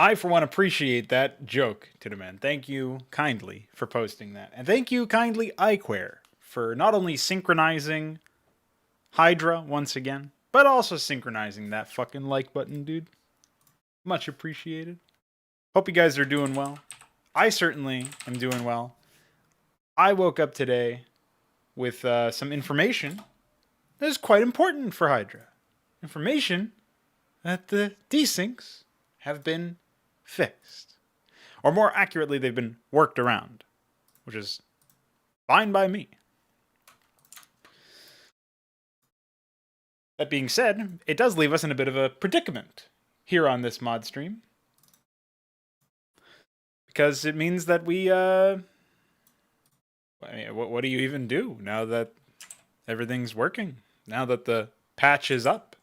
I, for one, appreciate that joke, Tittaman. Thank you kindly for posting that. And thank you kindly, iQuare, for not only synchronizing HYDRA once again, but also synchronizing that fucking like button, dude. Much appreciated. Hope you guys are doing well. I certainly am doing well. I woke up today with some information that is quite important for HYDRA. Information that the desyncs have been fixed. Or more accurately, they've been worked around, which is fine by me. That being said, it does leave us in a bit of a predicament here on this mod stream. Because it means that we, I mean, what do you even do now that everything's working? Now that the patch is up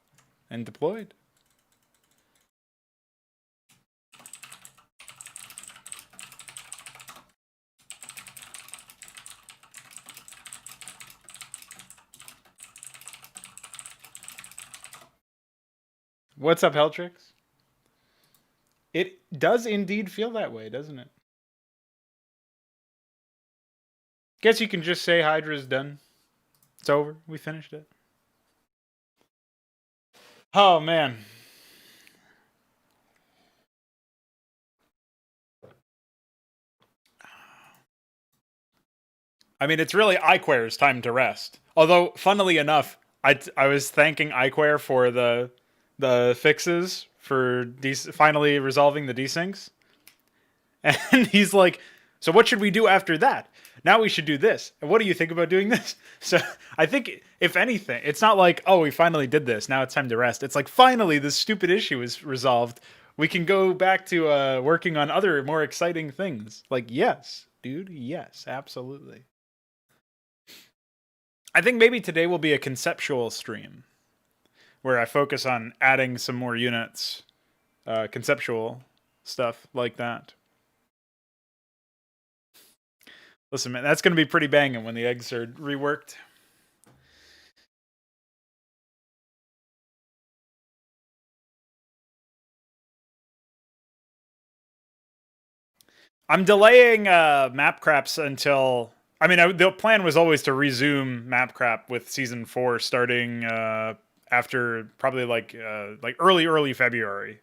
and deployed? What's up, Heltrix? It does indeed feel that way, doesn't it? Guess you can just say HYDRA's done. It's over. We finished it. Oh, man. I mean, it's really iQuare's time to rest. Although, funnily enough, I was thanking iQuare for the fixes for finally resolving the desyncs. And he's like, so what should we do after that? Now we should do this. And what do you think about doing this? So I think, if anything, it's not like, oh, we finally did this. Now it's time to rest. It's like, finally, this stupid issue is resolved. We can go back to working on other, more exciting things. Like, yes, dude. Yes, absolutely. I think maybe today will be a conceptual stream where I focus on adding some more units, conceptual stuff like that. Listen, man, that's going to be pretty banging when the eggs are reworked. I'm delaying Mapcraps until... I mean, the plan was always to resume Mapcrap with Season 4 starting after probably like early February,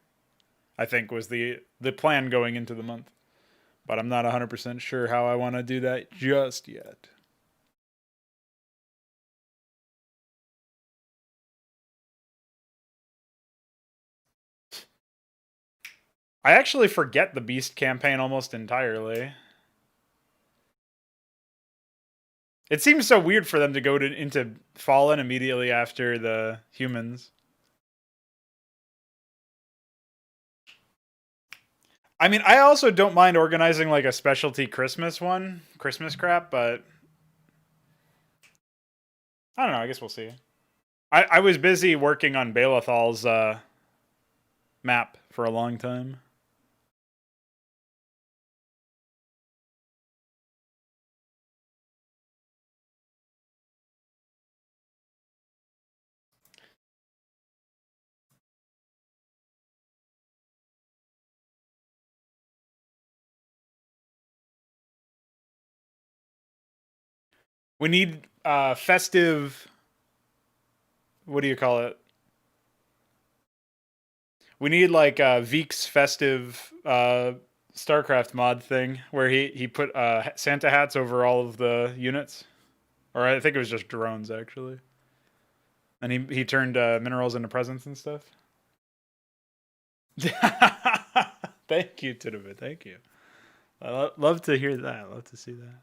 I think was the plan going into the month. But I'm not 100% sure how I want to do that just yet. I actually forget the Beast campaign almost entirely. It seems so weird for them to go into Fallen immediately after the humans. I mean, I also don't mind organizing like a specialty Christmas crap, but I don't know. I guess we'll see. I was busy working on Balathal's map for a long time. We need festive. What do you call it? We need like Veek's festive Starcraft mod thing where he put Santa hats over all of the units, or I think it was just drones actually, and he turned minerals into presents and stuff. Thank you, Tidabit. Thank you. I love to hear that. I love to see that.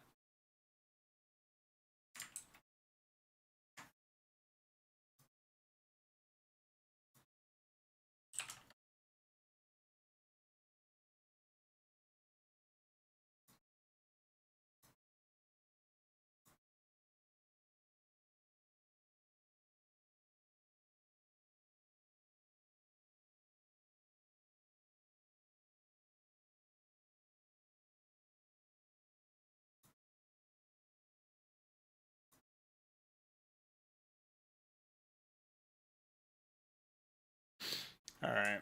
All right.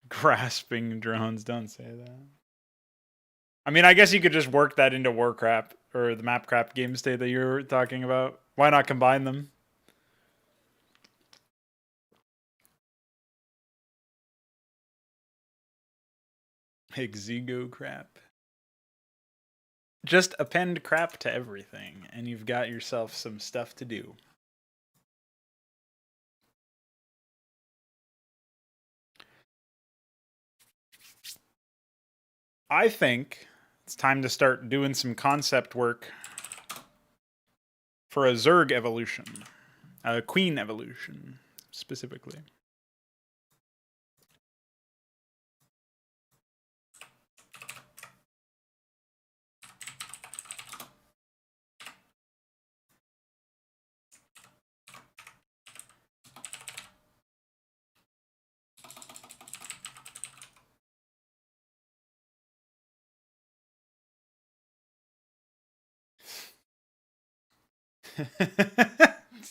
Grasping drones, don't say that. I mean, I guess you could just work that into Warcraft or the Mapcraft game state that you were talking about. Why not combine them? Exego crap. Just append crap to everything, and you've got yourself some stuff to do. I think it's time to start doing some concept work for a Zerg evolution. A Queen evolution, specifically.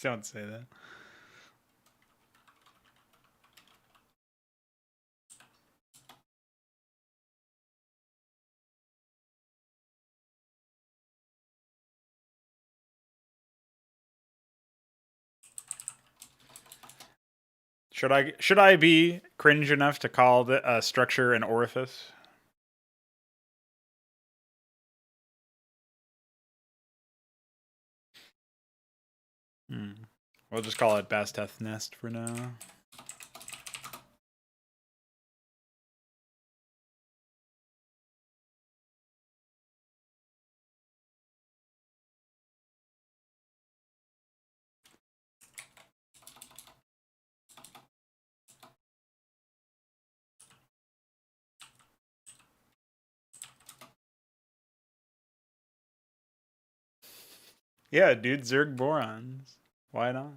Don't say that. Should I be cringe enough to call the structure an orifice? We'll just call it Basteth Nest for now. Yeah, dude, Zerg Borons. Why not?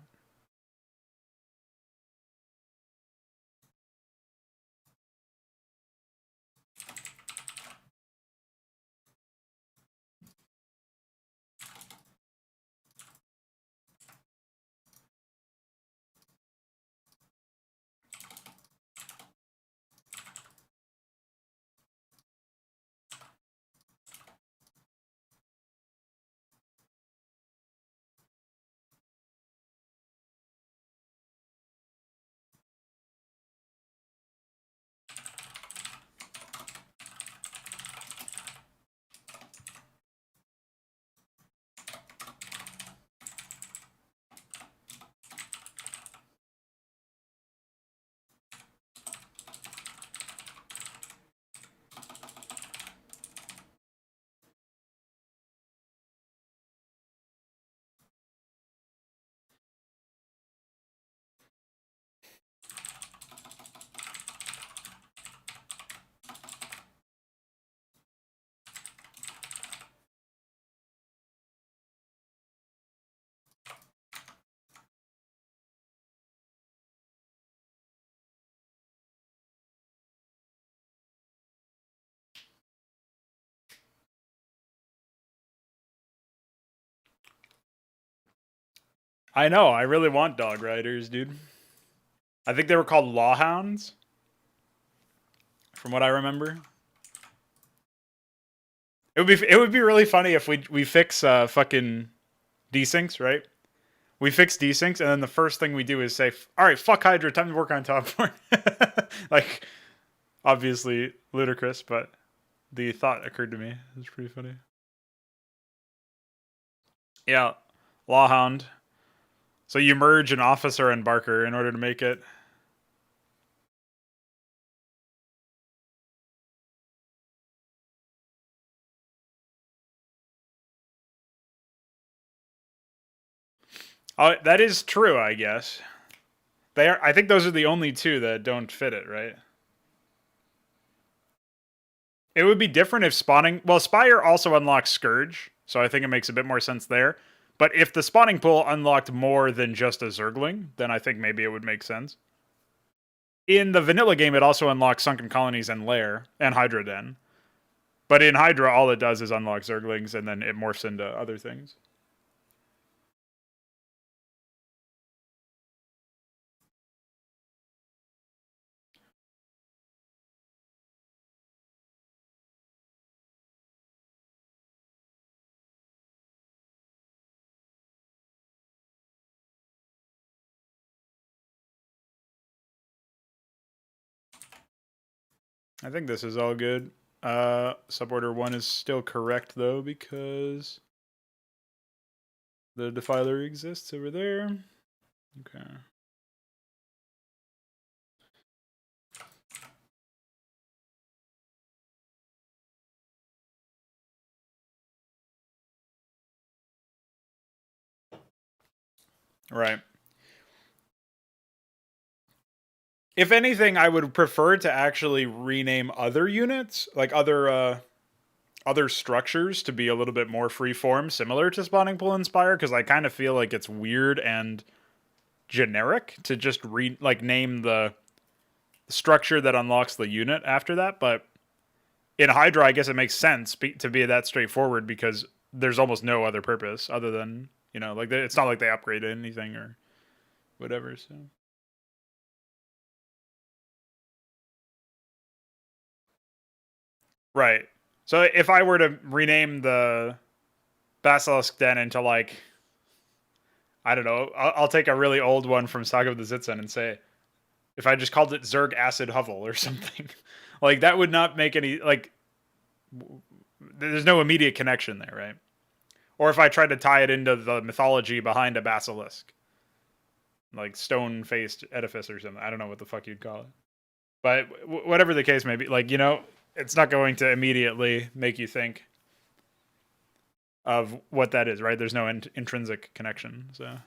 I know, I really want dog riders, dude. I think they were called lawhounds, from what I remember. It would be really funny if we fix fucking desyncs, right? We fix desyncs, and then the first thing we do is say, "All right, fuck Hydra, time to work on top form." Like, obviously ludicrous, but the thought occurred to me. It was pretty funny. Yeah, lawhound. So you merge an officer and Barker in order to make it. Oh, that is true, I guess. They are. I think those are the only two that don't fit it, right? It would be different if spawning. Well, Spire also unlocks Scourge, so I think it makes a bit more sense there. But if the spawning pool unlocked more than just a Zergling, then I think maybe it would make sense. In the vanilla game, it also unlocks Sunken Colonies and Lair and Hydra Den. But in Hydra, all it does is unlock Zerglings, and then it morphs into other things. I think this is all good. Suborder 1 is still correct, though, because the defiler exists over there. Okay. Right. If anything, I would prefer to actually rename other units, like other structures, to be a little bit more free form, similar to Spawning Pool Inspire, because I kind of feel like it's weird and generic to just name the structure that unlocks the unit after that. But in Hydra, I guess it makes sense to be that straightforward because there's almost no other purpose other than, like it's not like they upgraded anything or whatever. So right. So if I were to rename the Basilisk Den into, like, I don't know, I'll take a really old one from Saga of the Zitzen and say, if I just called it Zerg Acid Hovel or something, like that would not make any, like, there's no immediate connection there, right? Or if I tried to tie it into the mythology behind a basilisk, like stone faced edifice or something. I don't know what the fuck you'd call it. But whatever the case may be, like, it's not going to immediately make you think of what that is, right? There's no intrinsic connection. So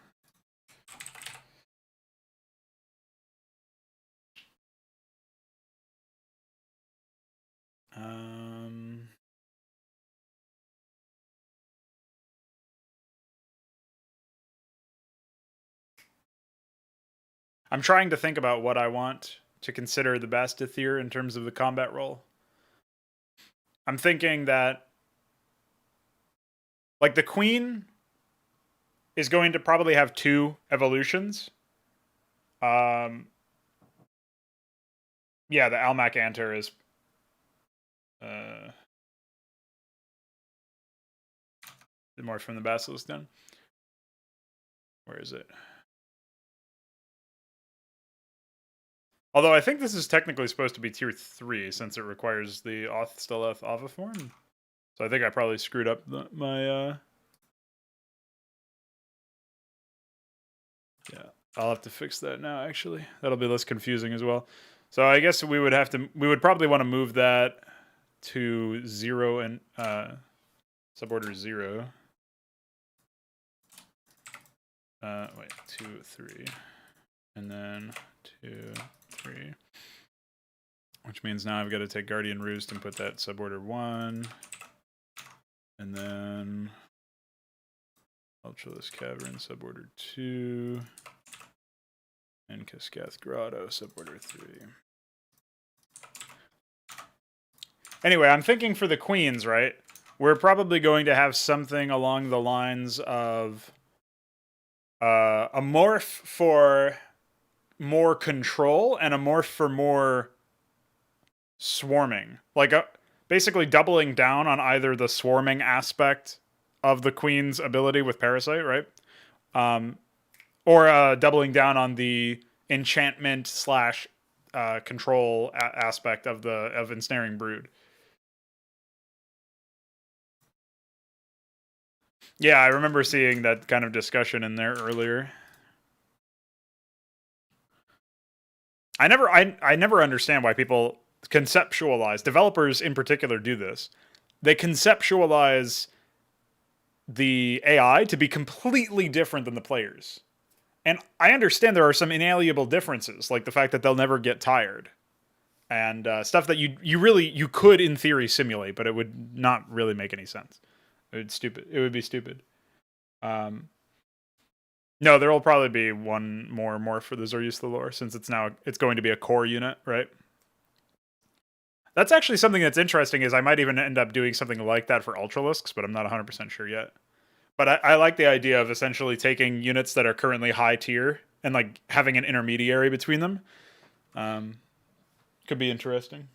um I'm trying to think about what I want to consider the Bastithir in terms of the combat role. I'm thinking that, like, the Queen is going to probably have two evolutions. Um, yeah, the Almac Anter is uh, more from the Basilisk Den. Where is it? Although I think this is technically supposed to be tier 3 since it requires the Steleth Alpha form. So I think I probably screwed up my yeah, I'll have to fix that now, actually. That'll be less confusing as well. So I guess we would probably want to move that to 0 and suborder 0. Wait, 2, 3. And then 2, 3. Which means now I've got to take Guardian Roost and put that suborder 1. And then Ultralisk Cavern, suborder 2. And Cascath Grotto, suborder 3. Anyway, I'm thinking for the queens, right? We're probably going to have something along the lines of a morph for more control and a morph for more swarming. Like, basically doubling down on either the swarming aspect of the queen's ability with Parasite, right? Or doubling down on the enchantment slash control aspect of Ensnaring Brood. Yeah, I remember seeing that kind of discussion in there earlier. I never understand why people conceptualize, developers in particular do this. They conceptualize the AI to be completely different than the players. And I understand there are some inalienable differences, like the fact that they'll never get tired. And stuff that you could in theory simulate, but it would not really make any sense. It would be stupid. No, there will probably be one more for the Zorius the lore, since it's going to be a core unit, right? That's actually something that's interesting. Is I might even end up doing something like that for Ultralisks, but I'm not 100% sure yet. But I like the idea of essentially taking units that are currently high tier and, like, having an intermediary between them. Could be interesting.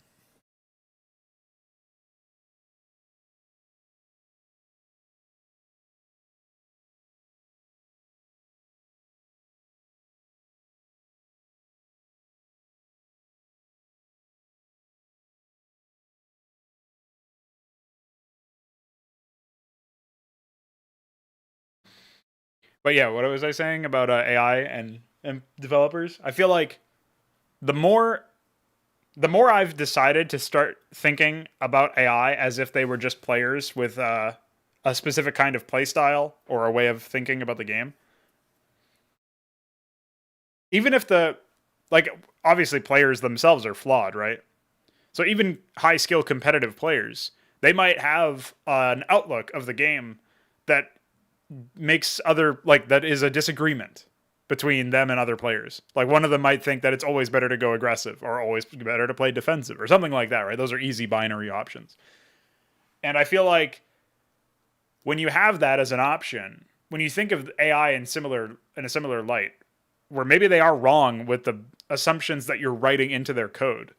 But yeah, what was I saying about AI and developers? I feel like the more the more I've decided to start thinking about AI as if they were just players with a specific kind of play style or a way of thinking about the game, even if the like obviously players themselves are flawed, right? So even high skill competitive players, they might have an outlook of the game that makes other like that is a disagreement between them and other players. Like one of them might think that it's always better to go aggressive or always better to play defensive or something like that, right? Those are easy binary options. And I feel like when you have that as an option, when you think of AI in a similar light, where maybe they are wrong with the assumptions that you're writing into their code.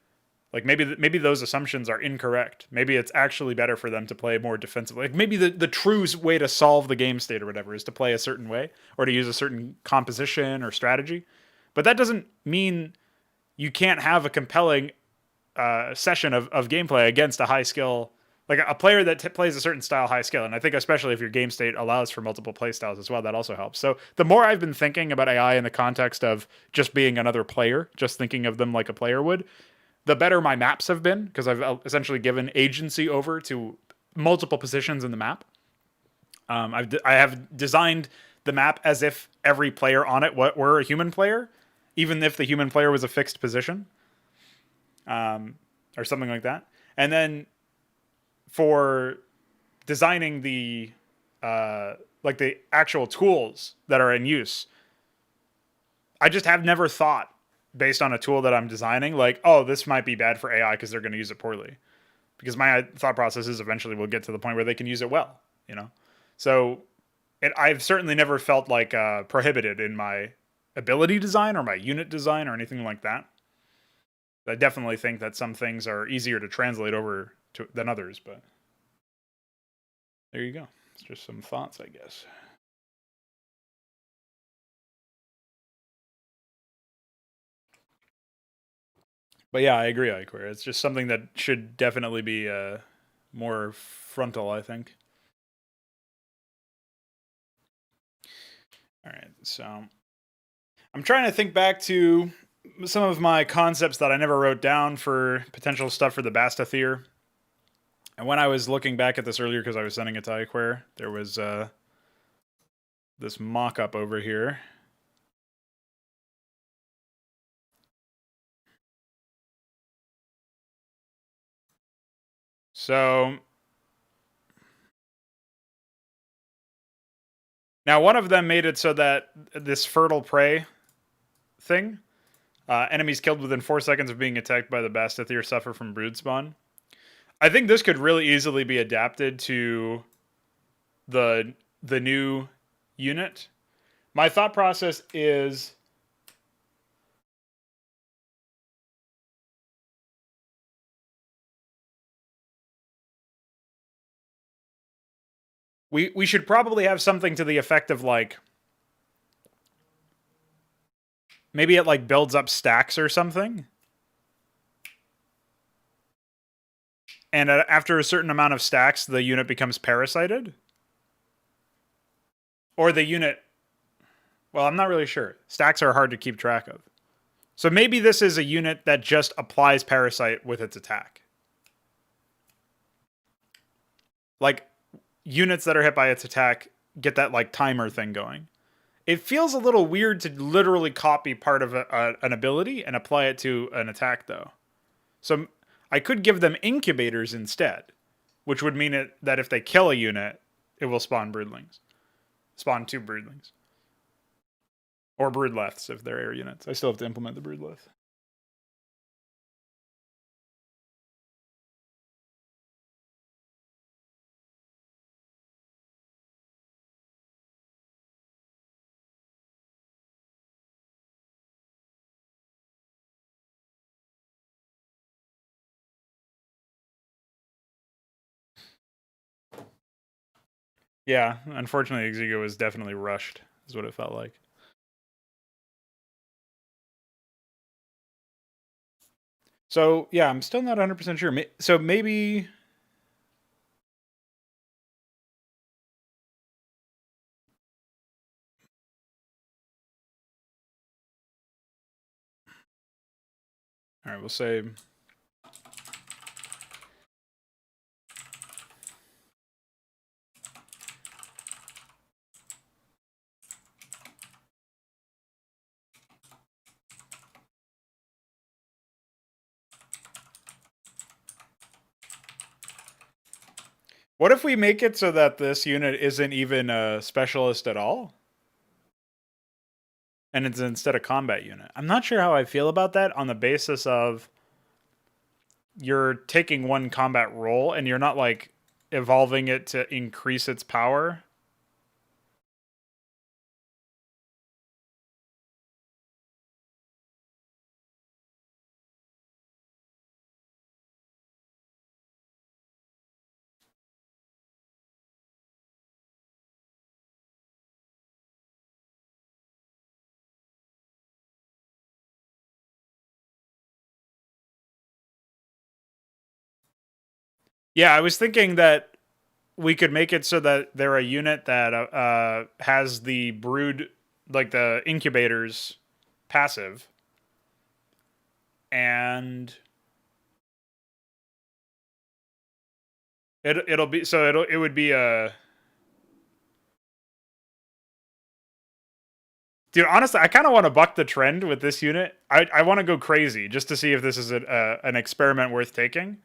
Like maybe those assumptions are incorrect. Maybe it's actually better for them to play more defensively. Like maybe the true way to solve the game state or whatever is to play a certain way or to use a certain composition or strategy. But that doesn't mean you can't have a compelling session of gameplay against a high skill, like a player that plays a certain style high skill. And I think especially if your game state allows for multiple play styles as well, that also helps. So the more I've been thinking about AI in the context of just being another player, just thinking of them like a player would, the better my maps have been because I've essentially given agency over to multiple positions in the map. I have designed the map as if every player on it were a human player, even if the human player was a fixed position, or something like that. And then for designing the like the actual tools that are in use, I just have never thought based on a tool that I'm designing, like, oh, this might be bad for AI because they're going to use it poorly. Because my thought process is eventually we'll get to the point where they can use it well, you know? So I've certainly never felt like prohibited in my ability design or my unit design or anything like that. I definitely think that some things are easier to translate over than others, but there you go. It's just some thoughts, I guess. But yeah, I agree, Iquare. It's just something that should definitely be more frontal, I think. All right, so I'm trying to think back to some of my concepts that I never wrote down for potential stuff for the Bastathier. And when I was looking back at this earlier, because I was sending it to Iquare, there was this mock-up over here. So now one of them made it so that this fertile prey thing, enemies killed within 4 seconds of being attacked by the Bastathier suffer from brood spawn. I think this could really easily be adapted to the new unit. My thought process is we should probably have something to the effect of like maybe it like builds up stacks or something. And after a certain amount of stacks, the unit becomes parasited. Or the unit. Well, I'm not really sure. Stacks are hard to keep track of. So maybe this is a unit that just applies parasite with its attack. Like units that are hit by its attack get that like timer thing going. It feels a little weird to literally copy part of an ability and apply it to an attack, though. So I could give them incubators instead, which would mean that if they kill a unit, it will spawn broodlings. Spawn 2 broodlings. Or broodleths if they're air units. I still have to implement the broodleth. Yeah, unfortunately, Exigo was definitely rushed, is what it felt like. So, yeah, I'm still not 100% sure. So maybe All right, we'll say... What if we make it so that this unit isn't even a specialist at all? And it's instead a combat unit. I'm not sure how I feel about that on the basis of you're taking one combat role and you're not like evolving it to increase its power. Yeah, I was thinking that we could make it so that they're a unit that has the brood, like the incubators passive. And it'll be, so it would be a... Dude, honestly, I kind of want to buck the trend with this unit. I want to go crazy just to see if this is an experiment worth taking.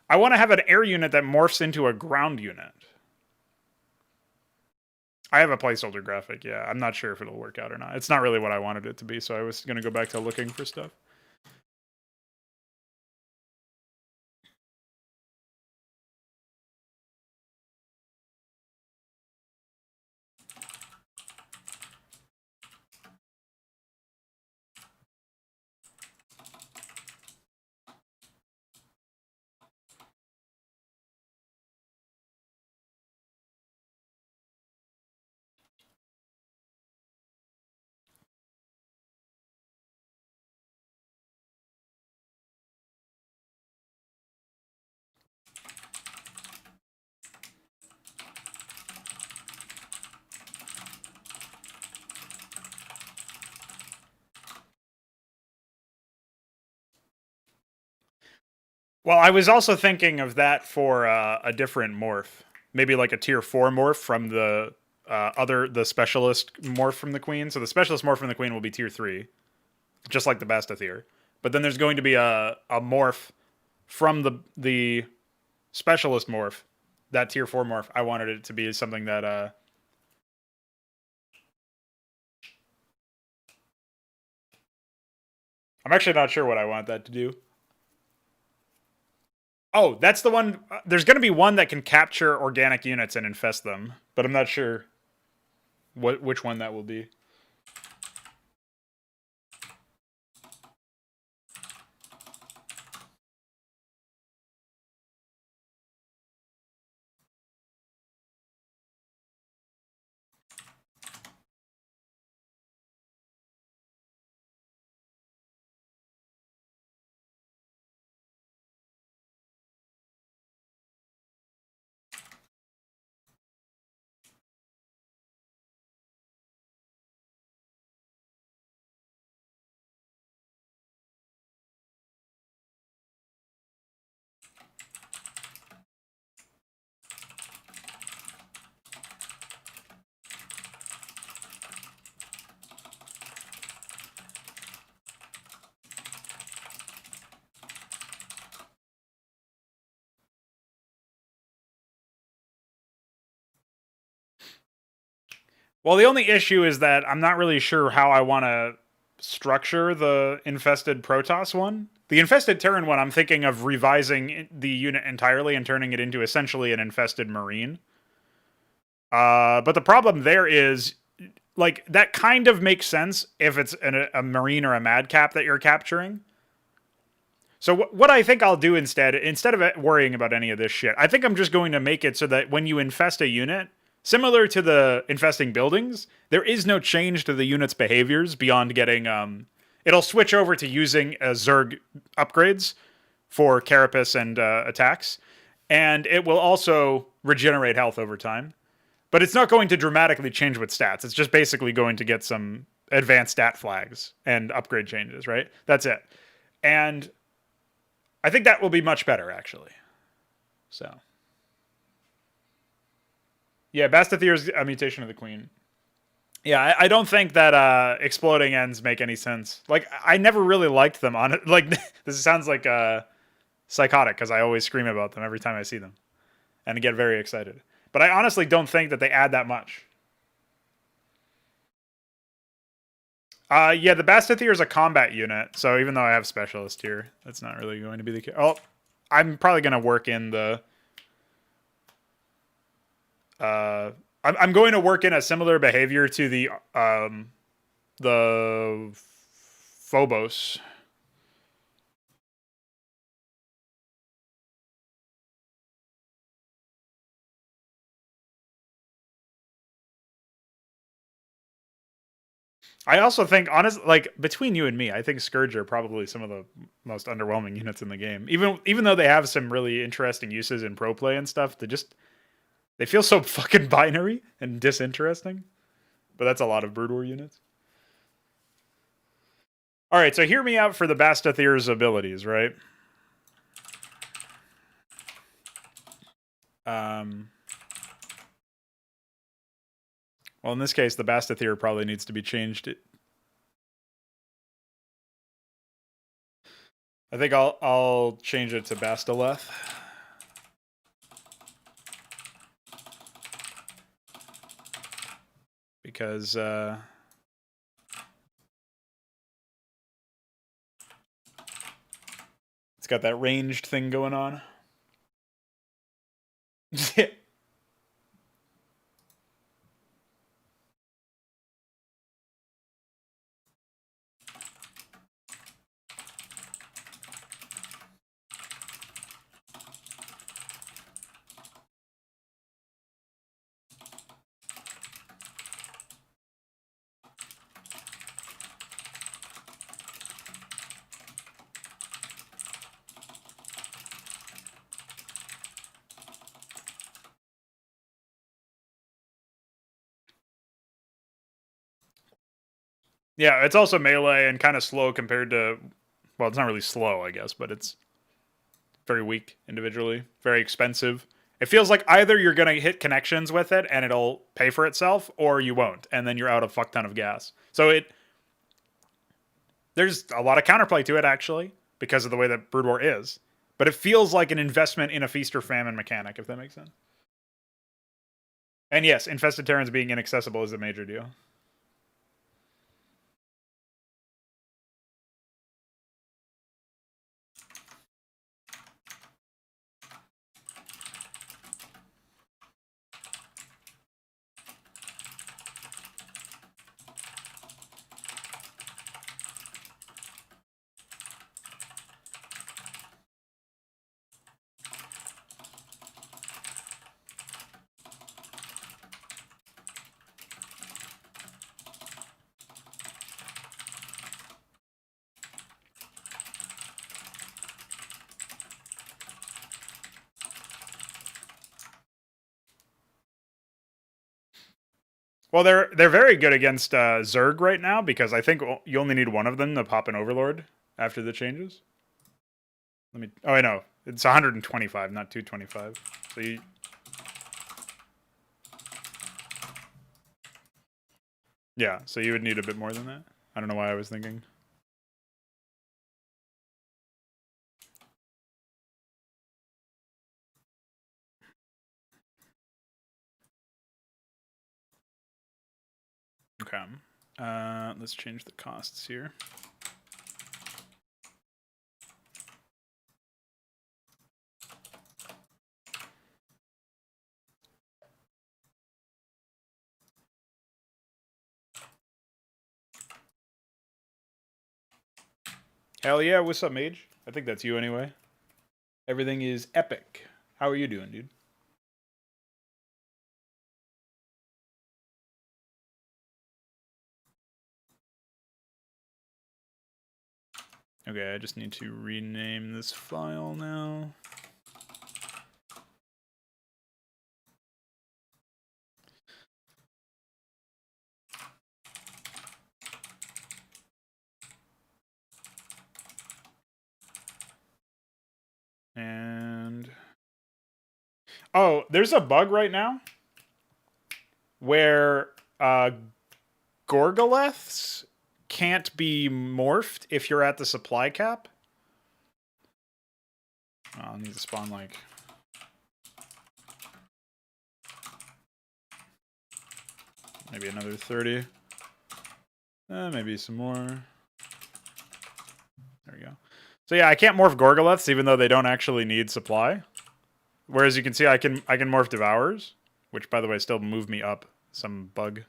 I want to have an air unit that morphs into a ground unit. I have a placeholder graphic, yeah. I'm not sure if it'll work out or not. It's not really what I wanted it to be, so I was going to go back to looking for stuff. Well, I was also thinking of that for a different morph. Maybe like a tier 4 morph from the the specialist morph from the queen. So the specialist morph from the queen will be tier 3, just like the Bastathier. But then there's going to be a morph from the specialist morph, that tier 4 morph. I wanted it to be something that... I'm actually not sure what I want that to do. Oh, that's the one. There's going to be one that can capture organic units and infest them, but I'm not sure which one that will be. Well, the only issue is that I'm not really sure how I want to structure the infested Protoss one. The infested Terran one, I'm thinking of revising the unit entirely and turning it into essentially an infested Marine. But the problem there is, like, that kind of makes sense if it's a Marine or a Madcap that you're capturing. So what I think I'll do instead of worrying about any of this shit, I think I'm just going to make it so that when you infest a unit, similar to the infesting buildings, there is no change to the unit's behaviors beyond getting... it'll switch over to using Zerg upgrades for Carapace and attacks, and it will also regenerate health over time. But it's not going to dramatically change with stats. It's just basically going to get some advanced stat flags and upgrade changes, right? That's it. And I think that will be much better, actually. So, yeah, Bastathir is a mutation of the Queen. Yeah, I don't think that exploding ends make any sense. Like, I never really liked them on it. Like, this sounds like psychotic because I always scream about them every time I see them and get very excited. But I honestly don't think that they add that much. Yeah, the Bastathir is a combat unit, so even though I have specialist here, that's not really going to be the case. Oh, I'm probably going to work in the. Uh, I'm going to work in a similar behavior to the Phobos. I also think, honestly, like between you and me, I think Scourge are probably some of the most underwhelming units in the game. Even though they have some really interesting uses in pro play and stuff, they feel so fucking binary and disinteresting. But that's a lot of Brood War units. All right, so hear me out for the Bastathir's abilities, right? Well, in this case, the Bastathir probably needs to be changed. I think I'll change it to Bastaleth. Because it's got that ranged thing going on. Yeah, it's also melee and kind of slow compared to. Well, it's not really slow, I guess, but it's very weak individually, very expensive. It feels like either you're going to hit connections with it and it'll pay for itself, or you won't, and then you're out a fuck ton of gas. So there's a lot of counterplay to it, actually, because of the way that Brood War is. But it feels like an investment in a feast or famine mechanic, if that makes sense. And yes, Infested Terrans being inaccessible is a major deal. Well, they're very good against Zerg right now because I think you only need one of them to pop an Overlord after the changes. Let me. Oh, I know. It's 125, not 225. So you. Yeah, so you would need a bit more than that. I don't know why I was thinking. Okay. Let's change the costs here. Hell yeah, what's up, Mage? I think that's you anyway. Everything is epic. How are you doing, dude? Okay, I just need to rename this file now. Oh, there's a bug right now where Gorgoleths can't be morphed if you're at the supply cap. Oh, I'll need to spawn like... maybe another 30. Maybe some more. There we go. So yeah, I can't morph Gorgoleths even though they don't actually need supply. Whereas you can see I can morph Devourers, which by the way still move me up some bug.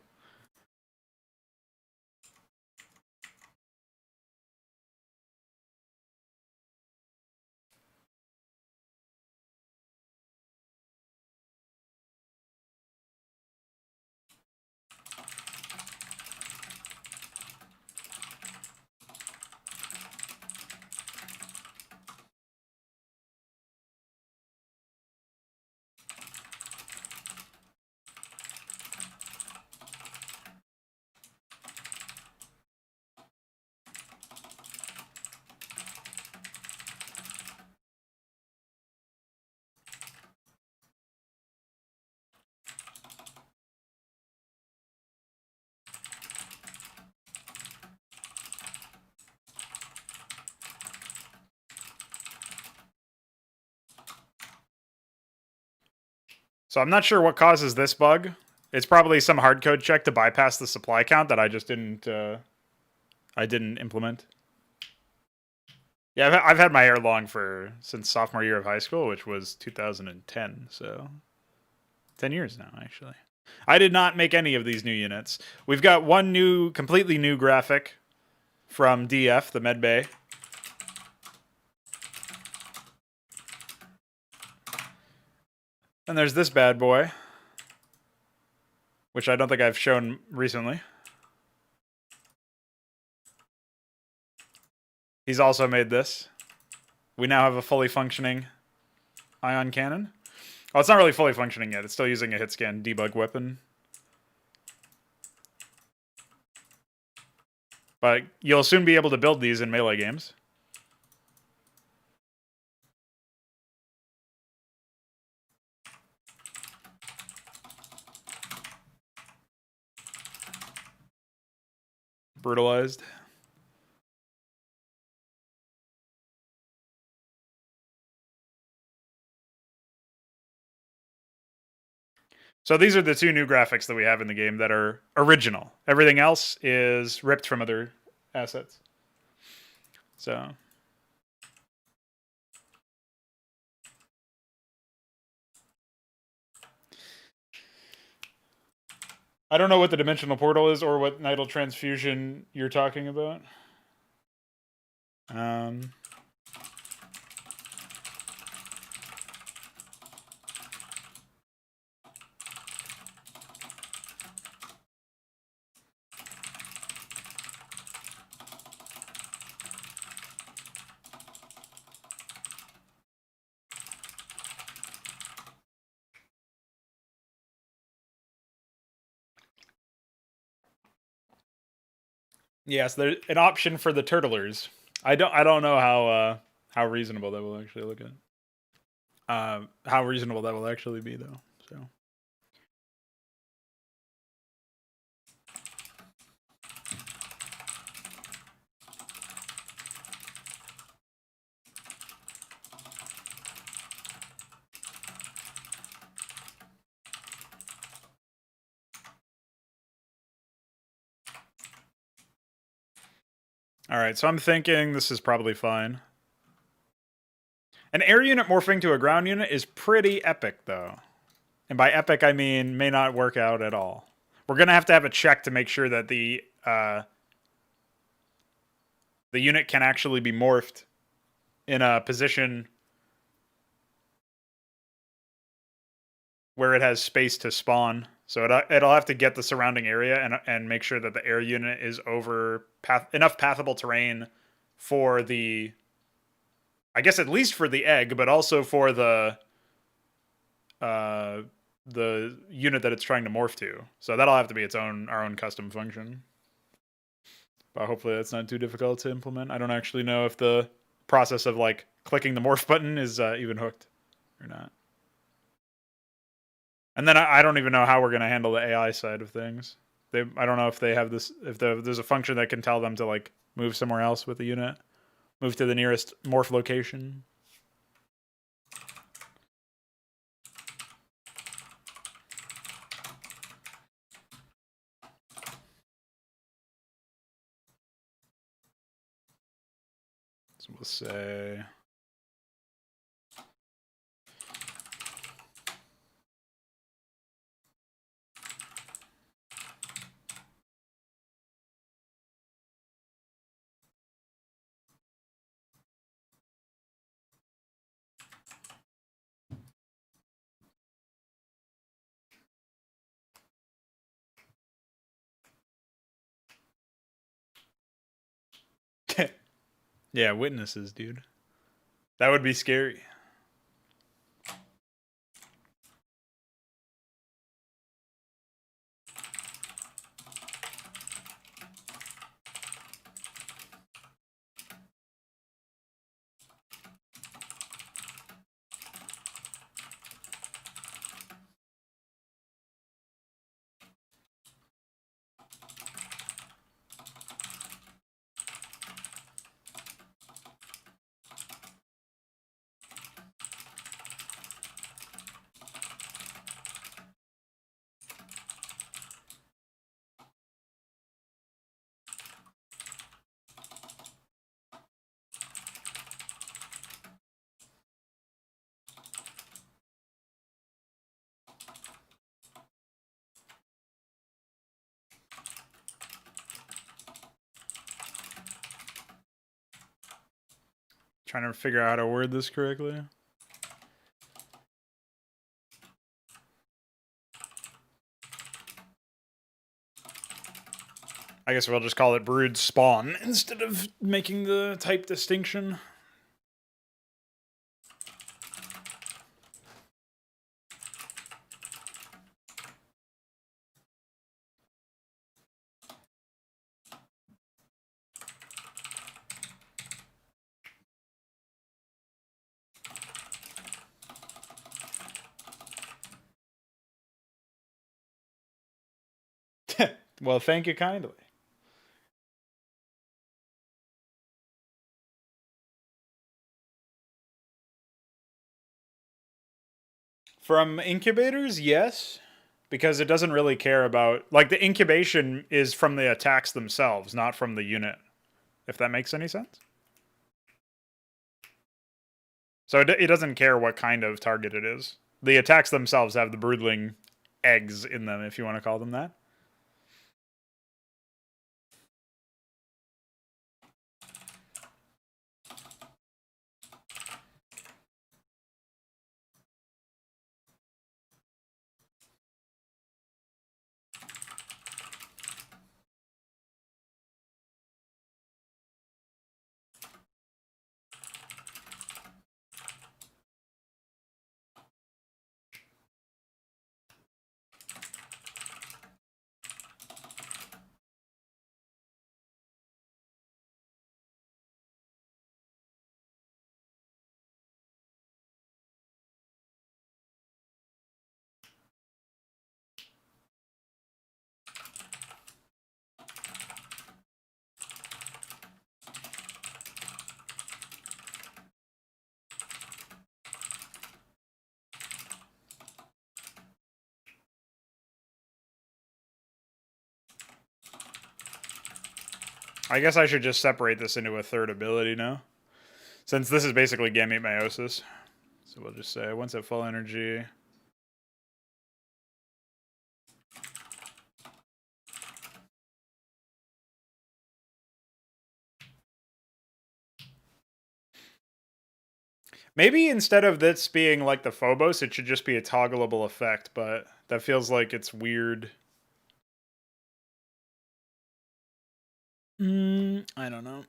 So I'm not sure what causes this bug. It's probably some hardcode check to bypass the supply count that I just didn't implement. Yeah, I've had my hair long since sophomore year of high school, which was 2010. So 10 years now, actually. I did not make any of these new units. We've got one new, completely new graphic from DF, the medbay. And there's this bad boy, which I don't think I've shown recently. He's also made this. We now have a fully functioning ion cannon. Oh, it's not really fully functioning yet. It's still using a hit scan debug weapon. But you'll soon be able to build these in melee games. Brutalized. So these are the two new graphics that we have in the game that are original. Everything else is ripped from other assets. So I don't know what the dimensional portal is or what nidal transfusion you're talking about. Yes, there's an option for the turtlers. I don't know how reasonable that will actually look at. How reasonable that will actually be though. So. All right, so I'm thinking this is probably fine. An air unit morphing to a ground unit is pretty epic, though. And by epic, I mean may not work out at all. We're going to have a check to make sure that the unit can actually be morphed in a position where it has space to spawn. So it'll have to get the surrounding area and make sure that the air unit is over enough pathable terrain for the, I guess at least for the egg, but also for the unit that it's trying to morph to. So that'll have to be our own custom function. But hopefully that's not too difficult to implement. I don't actually know if the process of like clicking the morph button is even hooked or not. And then I don't even know how we're going to handle the AI side of things. I don't know if they have this, if there's a function that can tell them to like move somewhere else with the unit, move to the nearest morph location. So we'll say yeah, witnesses, dude. That would be scary. Trying to figure out how to word this correctly. I guess we'll just call it brood spawn instead of making the type distinction. Well, thank you kindly. From incubators, yes, because it doesn't really care about, like, the incubation is from the attacks themselves, not from the unit, if that makes any sense. So it doesn't care what kind of target it is. The attacks themselves have the broodling eggs in them, if you want to call them that. I guess I should just separate this into a third ability now, since this is basically gamete meiosis. So we'll just say once at full energy. Maybe instead of this being like the Phobos, it should just be a toggleable effect, but that feels like it's weird. I don't know.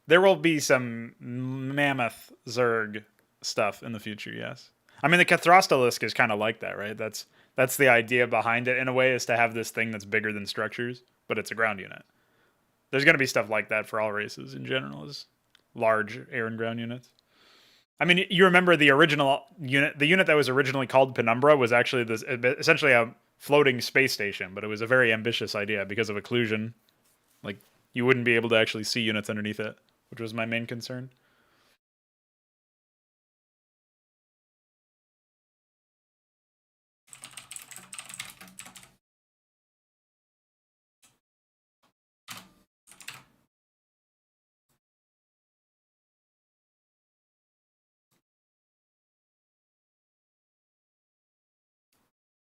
There will be some mammoth Zerg stuff in the future, yes. I mean, the Cathrostalisk is kind of like that, right? That's the idea behind it in a way, is to have this thing that's bigger than structures, but it's a ground unit. There's going to be stuff like that for all races in general, is large air and ground units. I mean, you remember the original unit, the unit that was originally called Penumbra was actually this essentially a floating space station, but it was a very ambitious idea because of occlusion. Like, you wouldn't be able to actually see units underneath it, which was my main concern.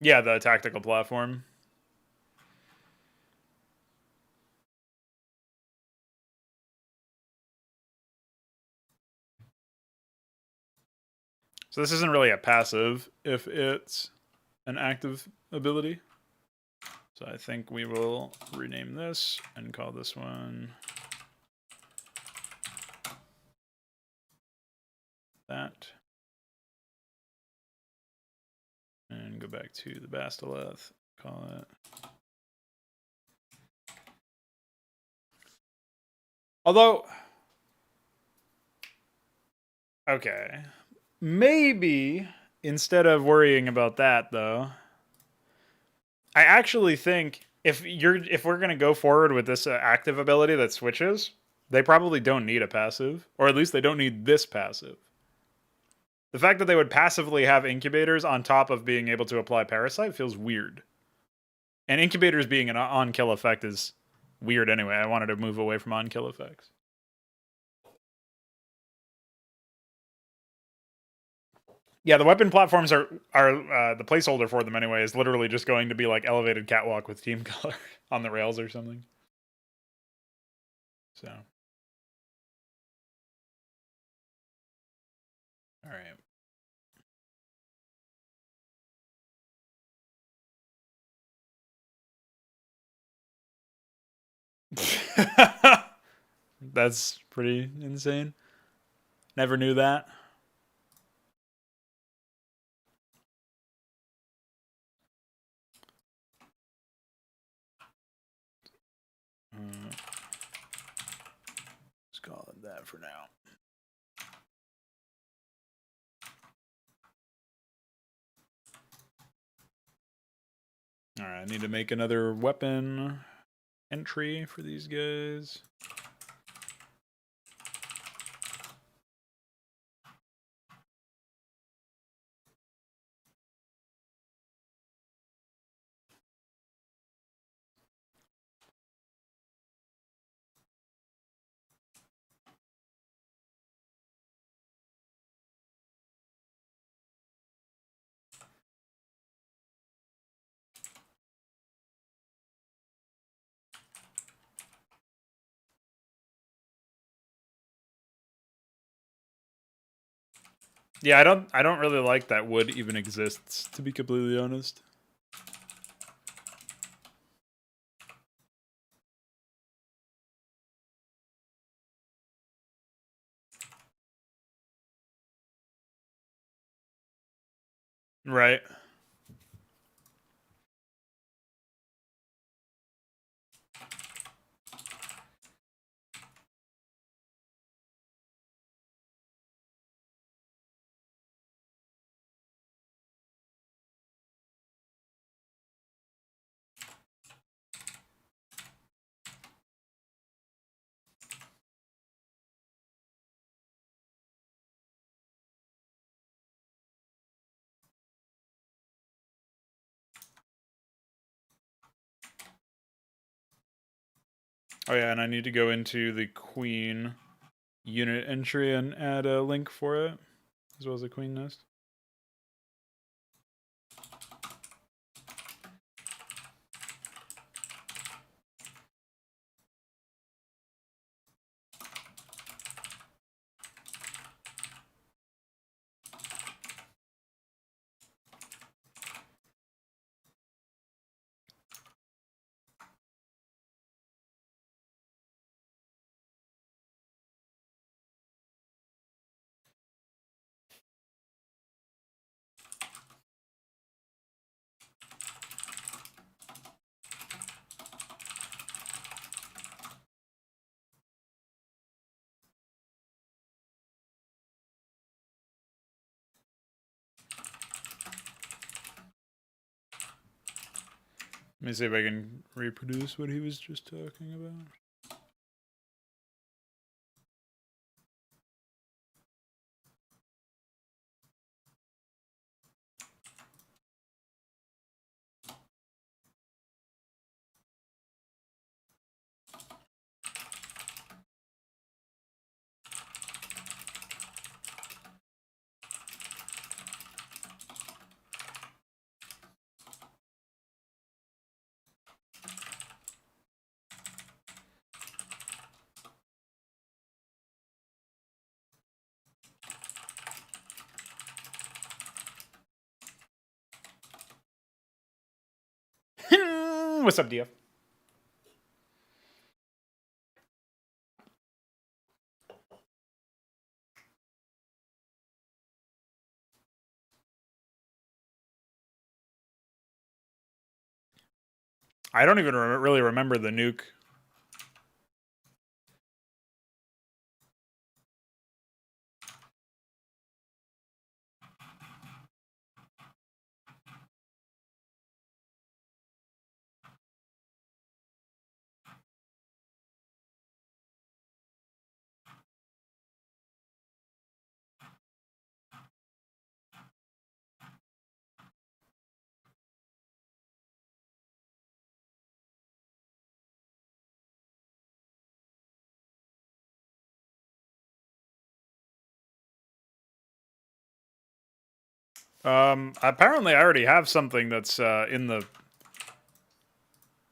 Yeah, the tactical platform. So this isn't really a passive if it's an active ability. So I think we will rename this and call this one that. And go back to the Bastoleth, call it. Although, okay, maybe instead of worrying about that though, I actually think if we're gonna go forward with this active ability that switches, they probably don't need a passive, or at least they don't need this passive. The fact that they would passively have incubators on top of being able to apply parasite feels weird. And incubators being an on-kill effect is weird anyway. I wanted to move away from on-kill effects. Yeah, the weapon platforms are the placeholder for them anyway is literally just going to be like elevated catwalk with team color on the rails or something. So, all right. That's pretty insane. Never knew that. Let's call it that for now. All right, I need to make another weapon entry for these guys. Yeah, I don't really like that wood even exists, to be completely honest. Right. Oh yeah, and I need to go into the queen unit entry and add a link for it, as well as a queen nest. Let me see if I can reproduce what he was just talking about. What's up, DF? I don't even really remember the nuke. Apparently I already have something that's in the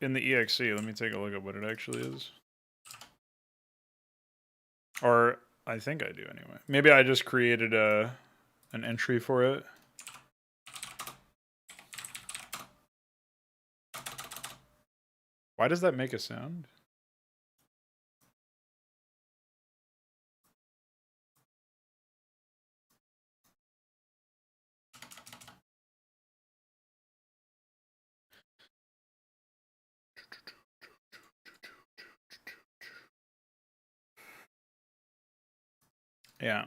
exe. Let me take a look at what it actually is. Or I think I do anyway. Maybe I just created an entry for it. Why does that make a sound? Yeah.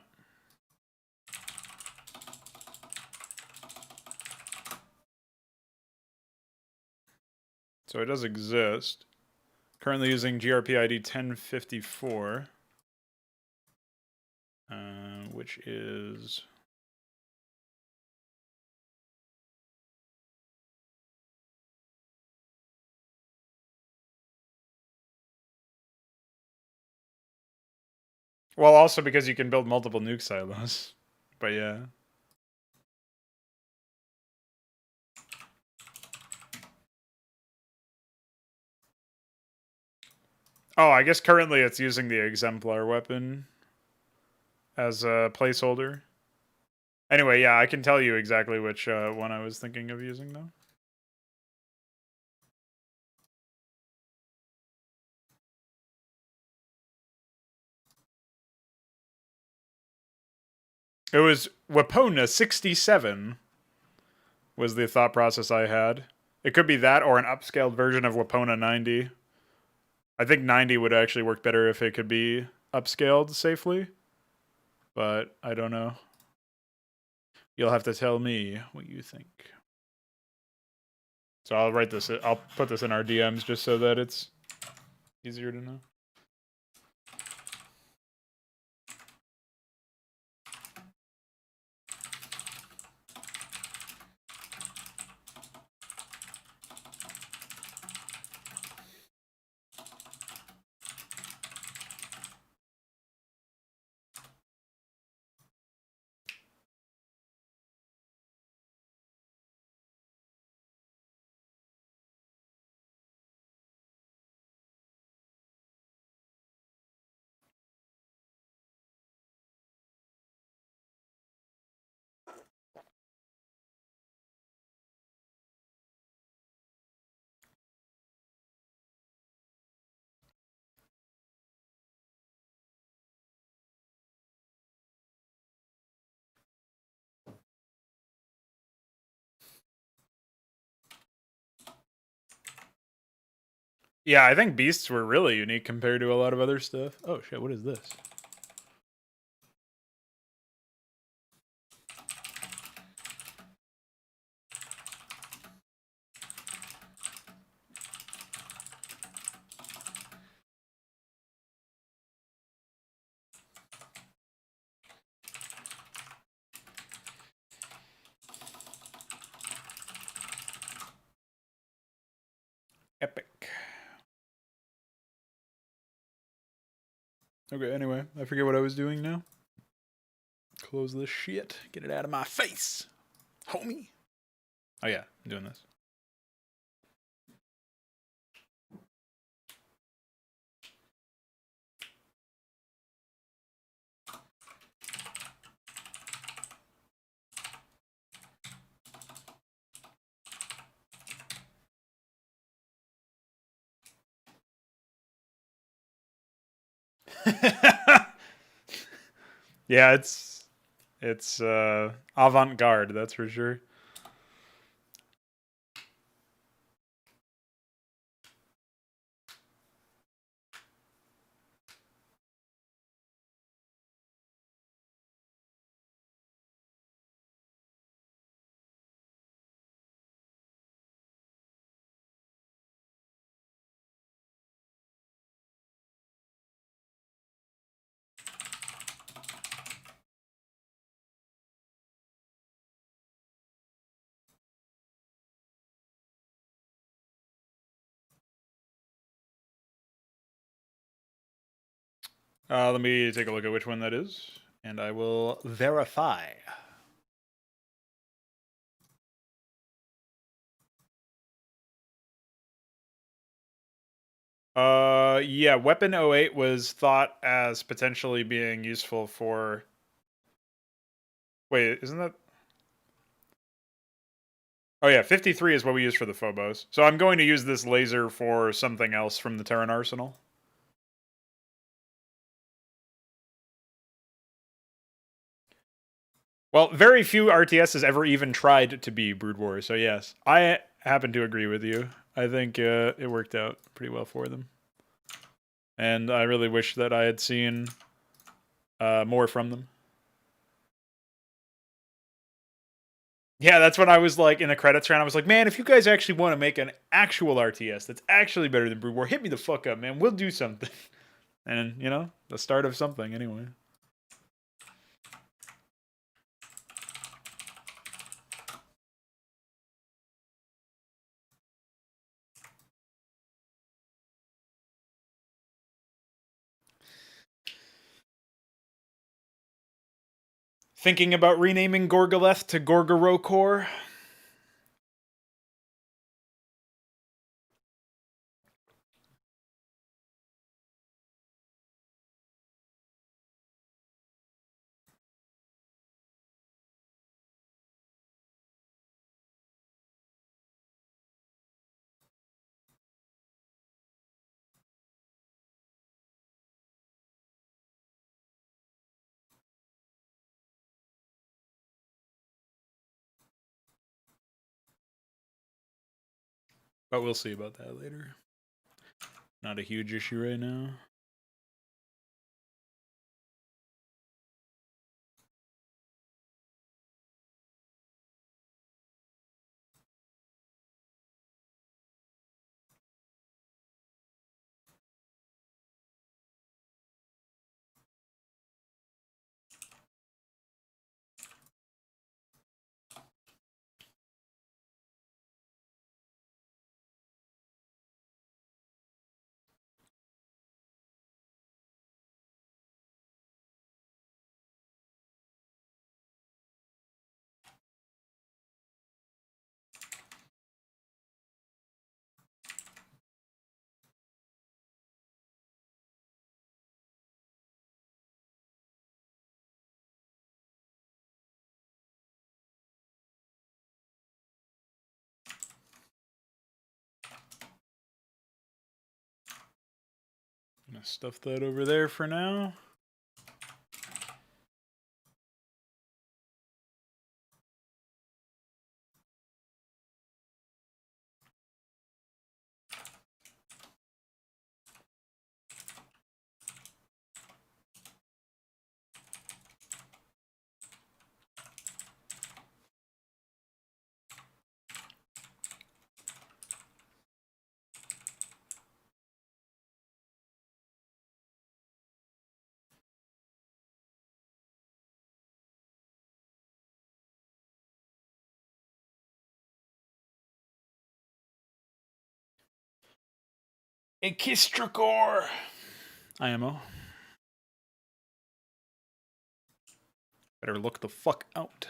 So it does exist. Currently using GRP ID 1054, which is... Well, also because you can build multiple nuke silos. But yeah. Oh, I guess currently it's using the exemplar weapon as a placeholder. Anyway, yeah, I can tell you exactly which one I was thinking of using, though. It was Wapona 67 was the thought process I had. It could be that or an upscaled version of Wapona 90. I think 90 would actually work better if it could be upscaled safely. But I don't know. You'll have to tell me what you think. So I'll write this. I'll put this in our DMs just so that it's easier to know. Yeah, I think beasts were really unique compared to a lot of other stuff. Oh shit, what is this? Epic. Okay, anyway, I forget what I was doing now. Close this shit. Get it out of my face, homie. Oh yeah, I'm doing this. Yeah, it's avant-garde, that's for sure. Let me take a look at which one that is, and I will verify. Yeah, Weapon 08 was thought as potentially being useful for... Wait, isn't that... Oh yeah, 53 is what we use for the Phobos. So I'm going to use this laser for something else from the Terran Arsenal. Well, very few RTSs ever even tried to be Brood War, so yes. I happen to agree with you. I think it worked out pretty well for them. And I really wish that I had seen more from them. Yeah, that's when I was like in the credits round. I was like, man, if you guys actually want to make an actual RTS that's actually better than Brood War, hit me the fuck up, man. We'll do something. And, you know, the start of something anyway. Thinking about renaming Gorgoleth to Gorgorokor. But we'll see about that later. Not a huge issue right now. I'm gonna stuff that over there for now. A Kistracore IMO. Better look the fuck out.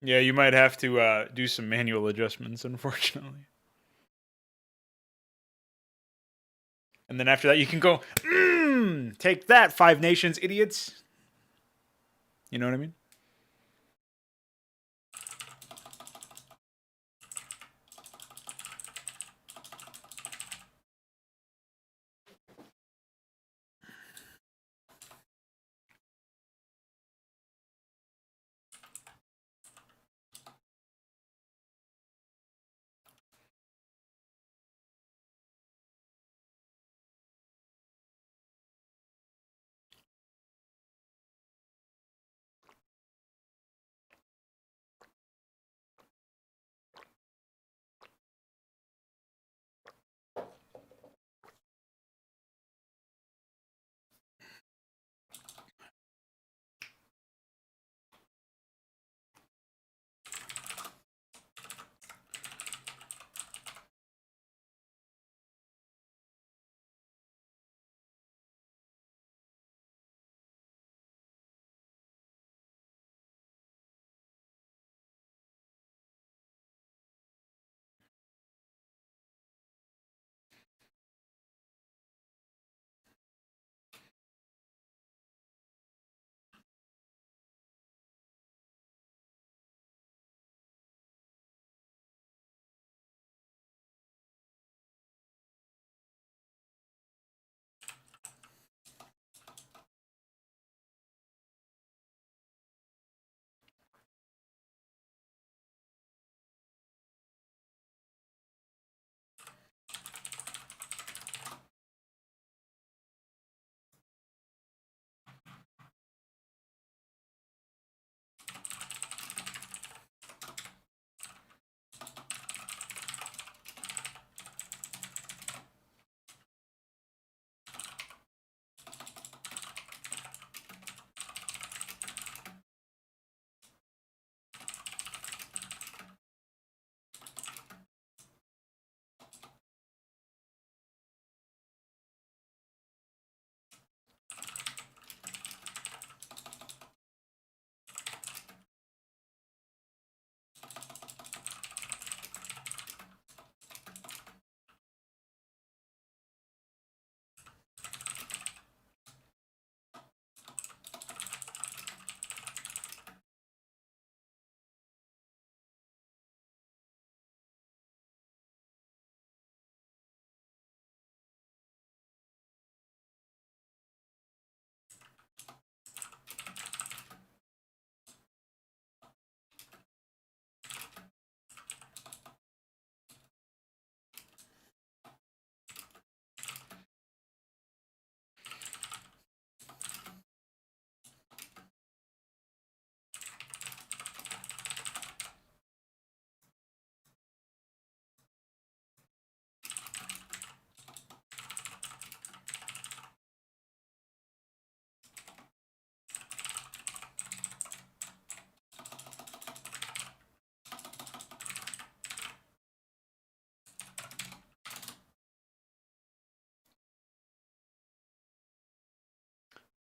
Yeah, you might have to do some manual adjustments, unfortunately. And then after that, you can go, take that, Five Nations idiots. You know what I mean?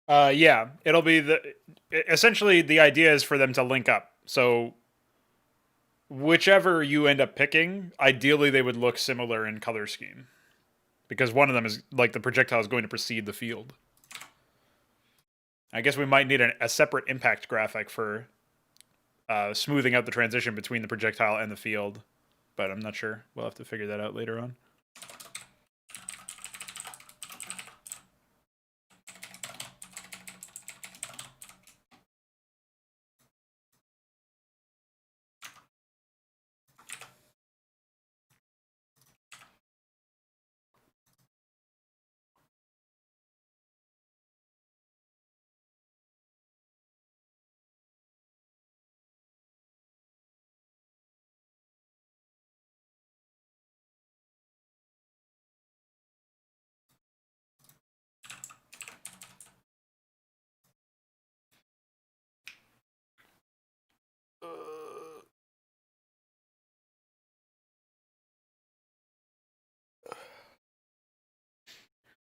Yeah, it'll be essentially the idea is for them to link up. So whichever you end up picking, ideally they would look similar in color scheme because one of them is like the projectile is going to precede the field. I guess we might need a separate impact graphic for smoothing out the transition between the projectile and the field. But I'm not sure. We'll have to figure that out later on.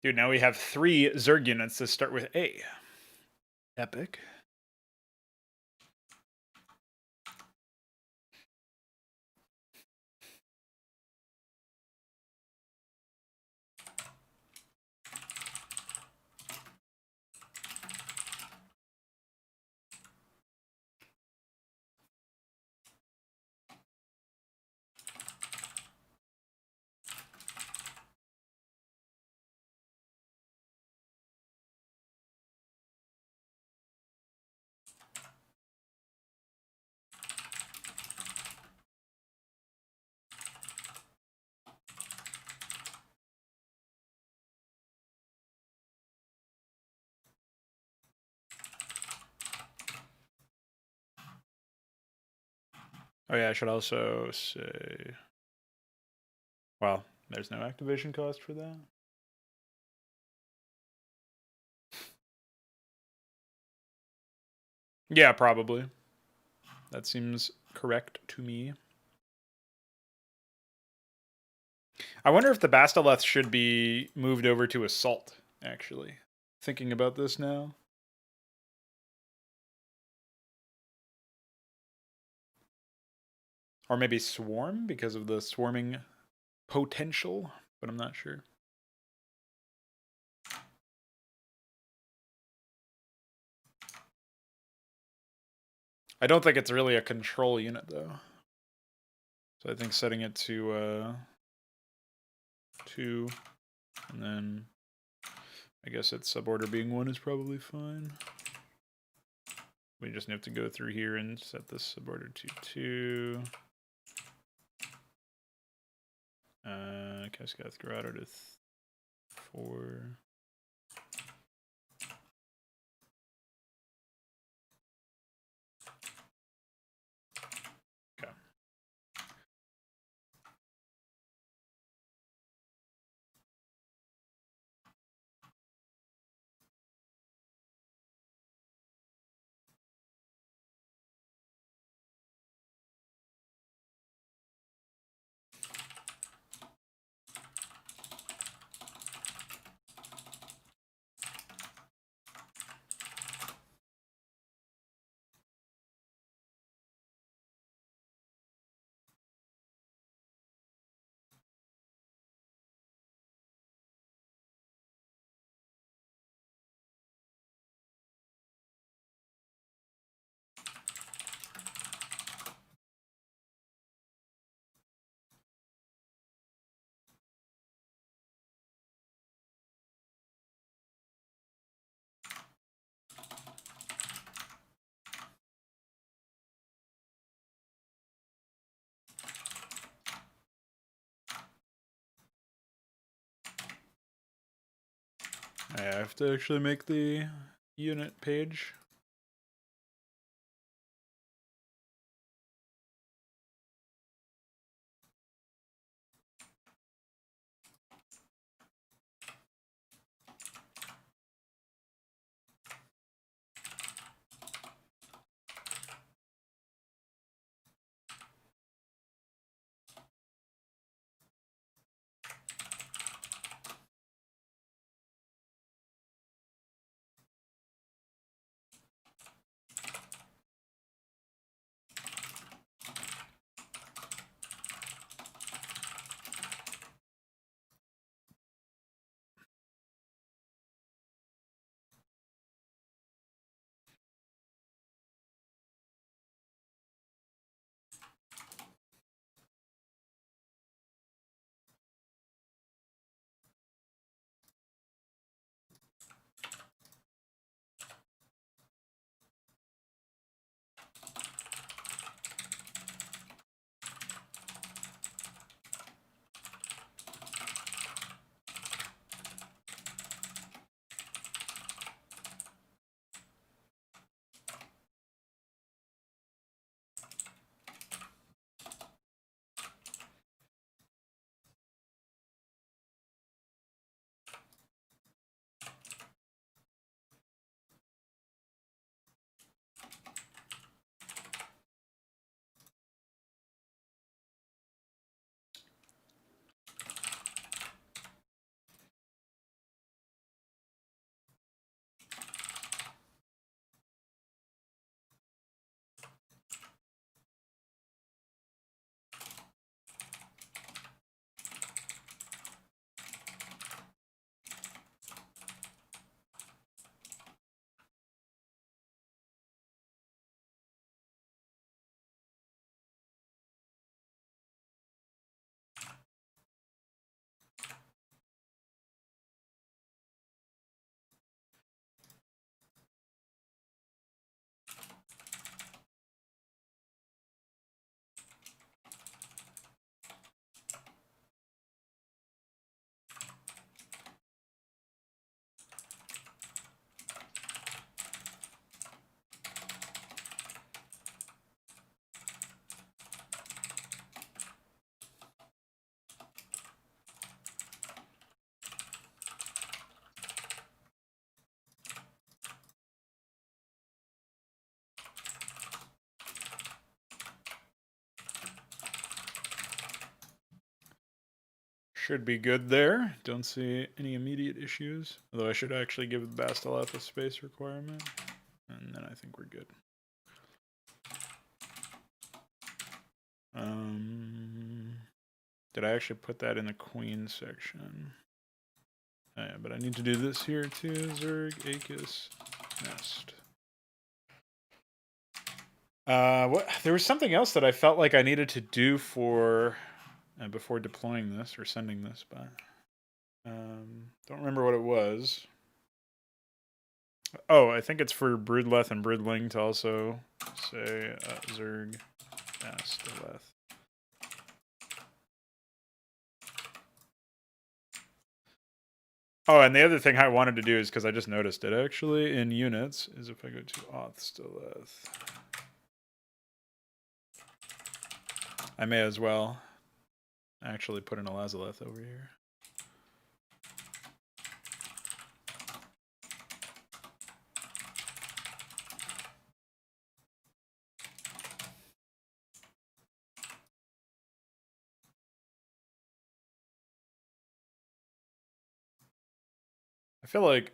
Dude, now we have 3 Zerg units that start with A. Epic. Oh yeah, I should also say... Well, there's no activation cost for that. Yeah, probably. That seems correct to me. I wonder if the Bastileth should be moved over to Assault, actually. Thinking about this now. Or maybe Swarm, because of the swarming potential, but I'm not sure. I don't think it's really a control unit, though. So I think setting it to 2, and then I guess its suborder being 1 is probably fine. We just have to go through here and set this suborder to 2. Cascath Grotto to 4. Okay. I have to actually make the unit page. Should be good there. Don't see any immediate issues. Although I should actually give the Basteleth a space requirement. And then I think we're good. Did I actually put that in the Queen section? Oh, yeah, but I need to do this here too. Zerg, Aegis, Nest. What? There was something else that I felt like I needed to do for before deploying this or sending this, but don't remember what it was. Oh, I think it's for Broodleth and Broodling to also say Zerg, Basteleth. Oh, and the other thing I wanted to do is, because I just noticed it actually in units, is if I go to Othsteleth, I may as well actually put an Elazaleth over here. I feel like...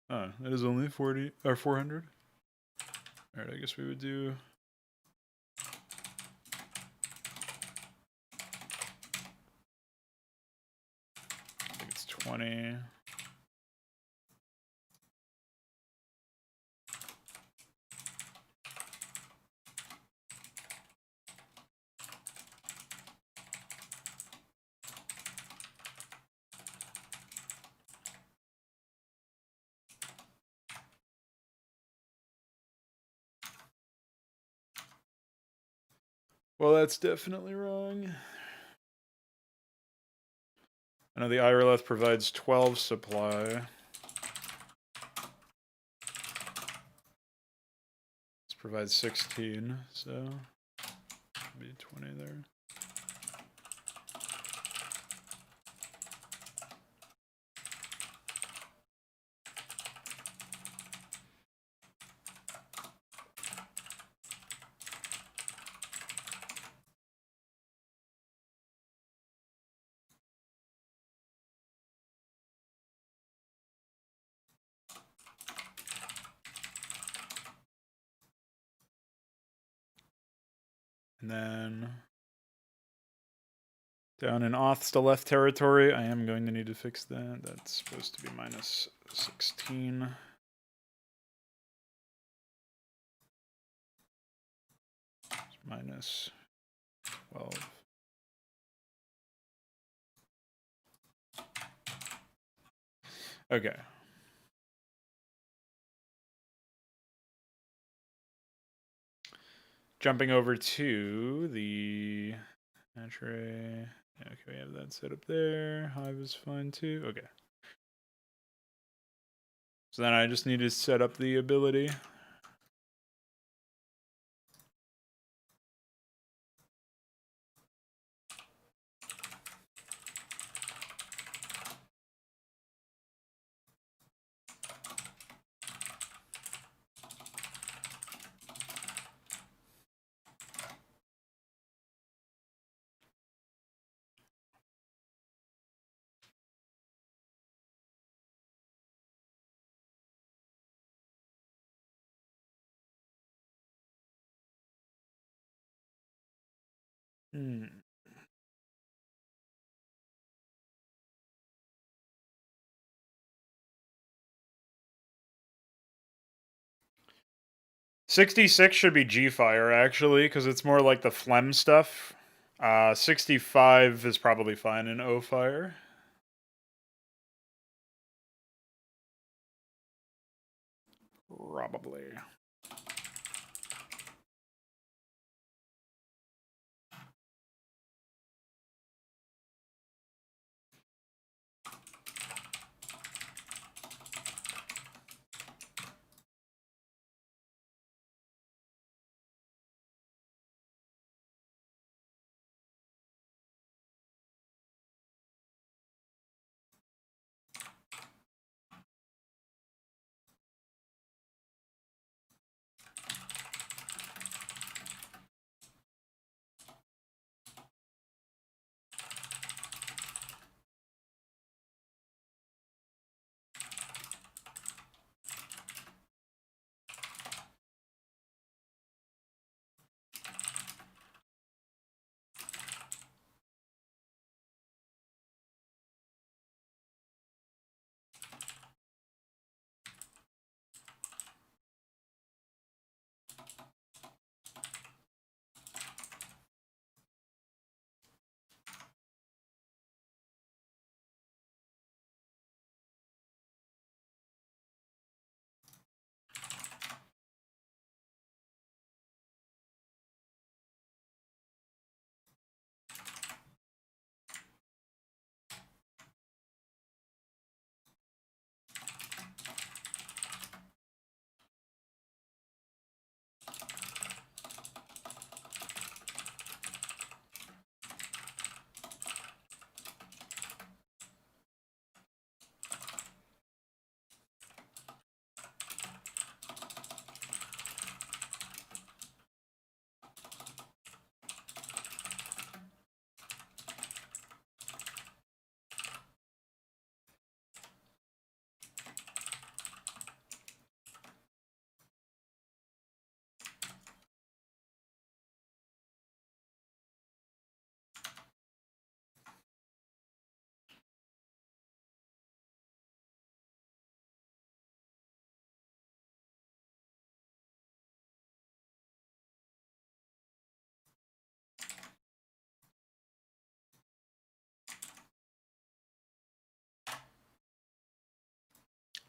Oh, it is only 40 or 400. All right, I guess we would do... I think it's 20. Well, that's definitely wrong. I know the Ireleth provides 12 supply. This provides 16, so be 20 there. And then down in Othsteleth territory, I am going to need to fix that. That's supposed to be minus 16. It's minus 12. Okay. Jumping over to the HYDRA. Okay, we have that set up there. Hive is fine too. Okay. So then I just need to set up the ability. Hmm. $66 should be G-Fire, actually, because it's more like the phlegm stuff. 65 is probably fine in O-Fire. Probably.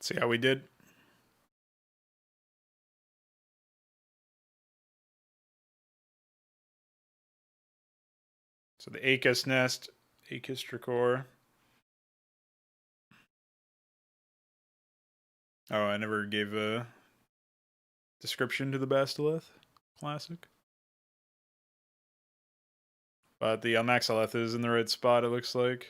See how we did. So the Achis nest, HYDRA. Oh, I never gave a description to the Bastoleth Classic. But the Almaxoleth is in the right spot, it looks like.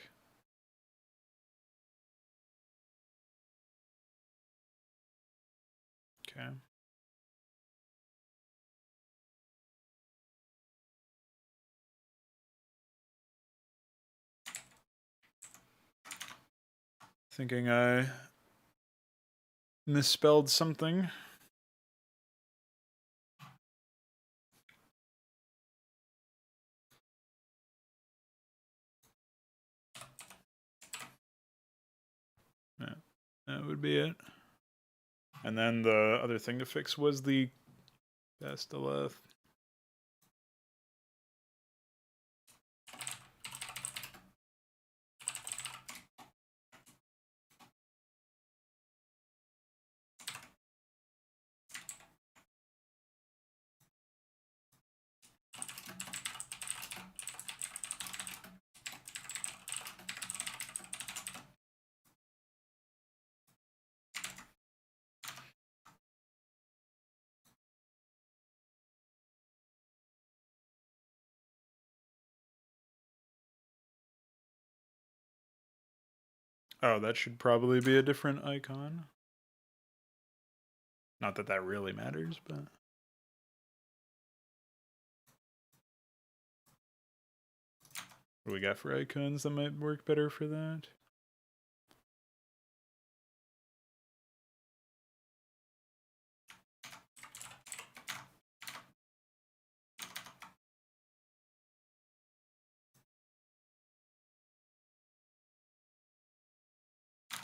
Okay. Thinking I misspelled something. Yeah, that would be it. And then the other thing to fix was the Bastoleth. Oh, that should probably be a different icon. Not that that really matters, but... What do we got for icons that might work better for that?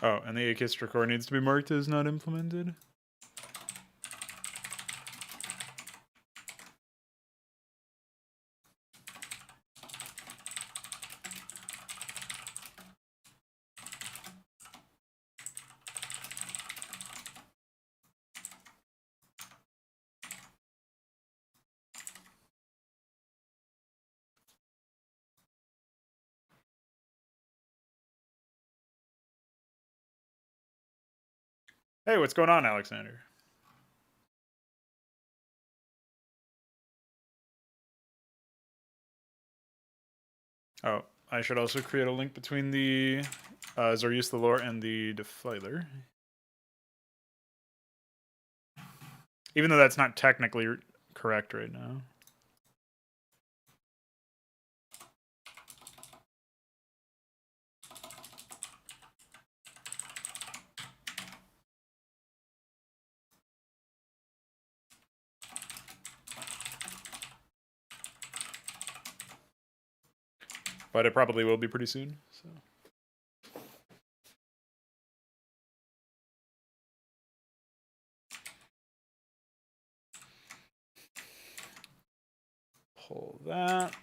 Oh, and the HYDRA core needs to be marked as not implemented? Hey, what's going on, Alexander? Oh, I should also create a link between the Zorius the Lore and the Defiler. Even though that's not technically correct right now. But it probably will be pretty soon, so... Pull that.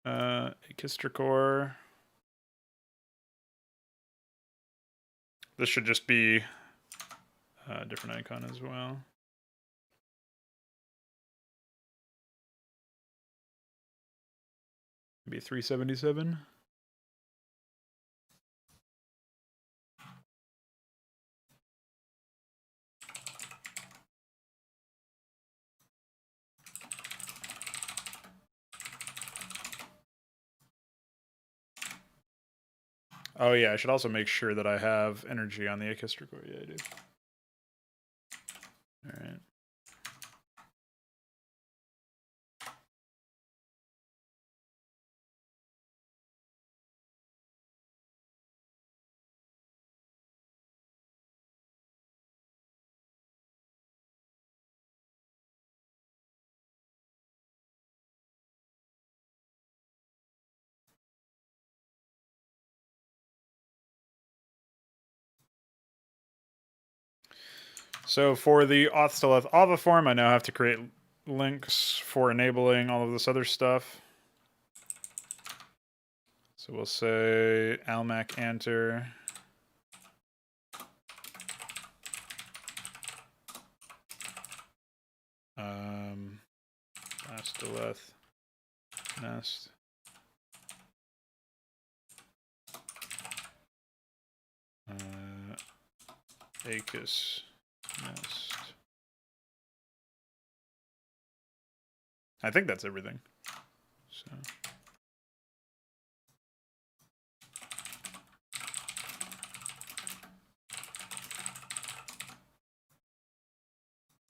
HYDRA core. This should just be a different icon as well. Maybe 377. Oh yeah, I should also make sure that I have energy on the HYDRA core. Yeah, I do. Alright. So for the Authsteleth Ava form, I now have to create links for enabling all of this other stuff. So we'll say Almac enter Bastoleth nest. Acus nest. I think that's everything. So.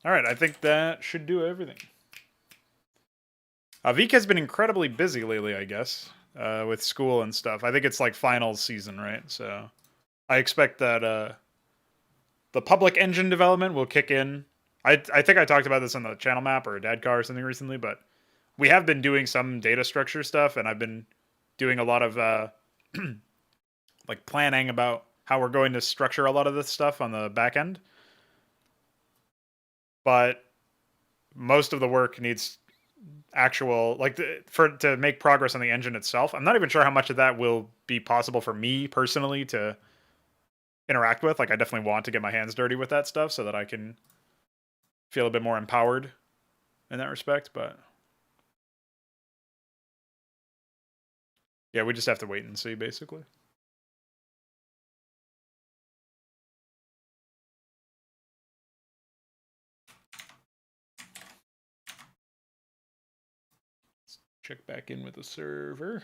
All right, I think that should do everything. Vika's been incredibly busy lately, I guess, with school and stuff. I think it's like finals season, right? So I expect that the public engine development will kick in. I think I talked about this on the channel map or Dadcar or something recently, but we have been doing some data structure stuff, and I've been doing a lot of like planning about how we're going to structure a lot of this stuff on the back end. But most of the work needs actual to make progress on the engine itself. I'm not even sure how much of that will be possible for me personally to interact with. Like, I definitely want to get my hands dirty with that stuff so that I can feel a bit more empowered in that respect. But yeah, we just have to wait and see, basically. Let's check back in with the server.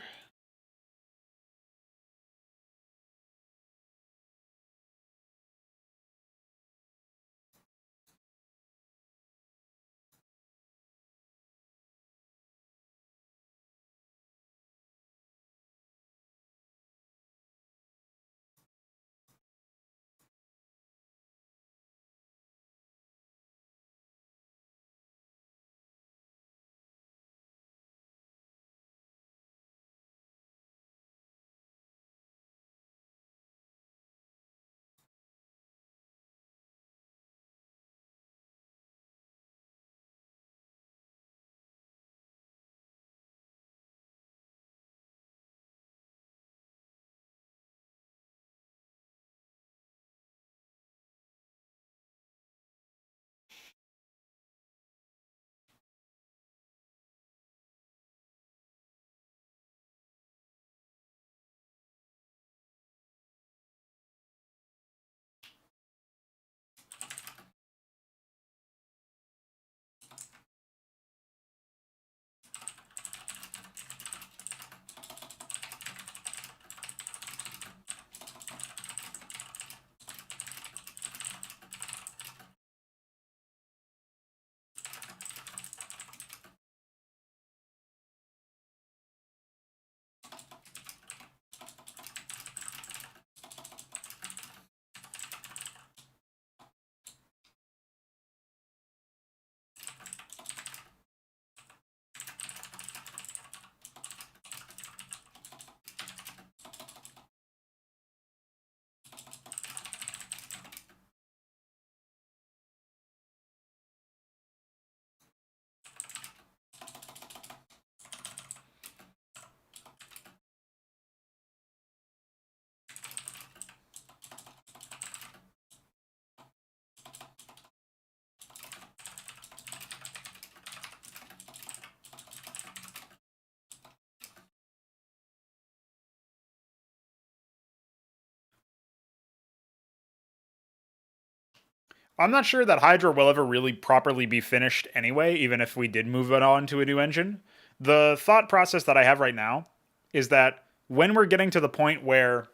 I'm not sure that Hydra will ever really properly be finished anyway, even if we did move it on to a new engine. The thought process that I have right now is that when we're getting to the point where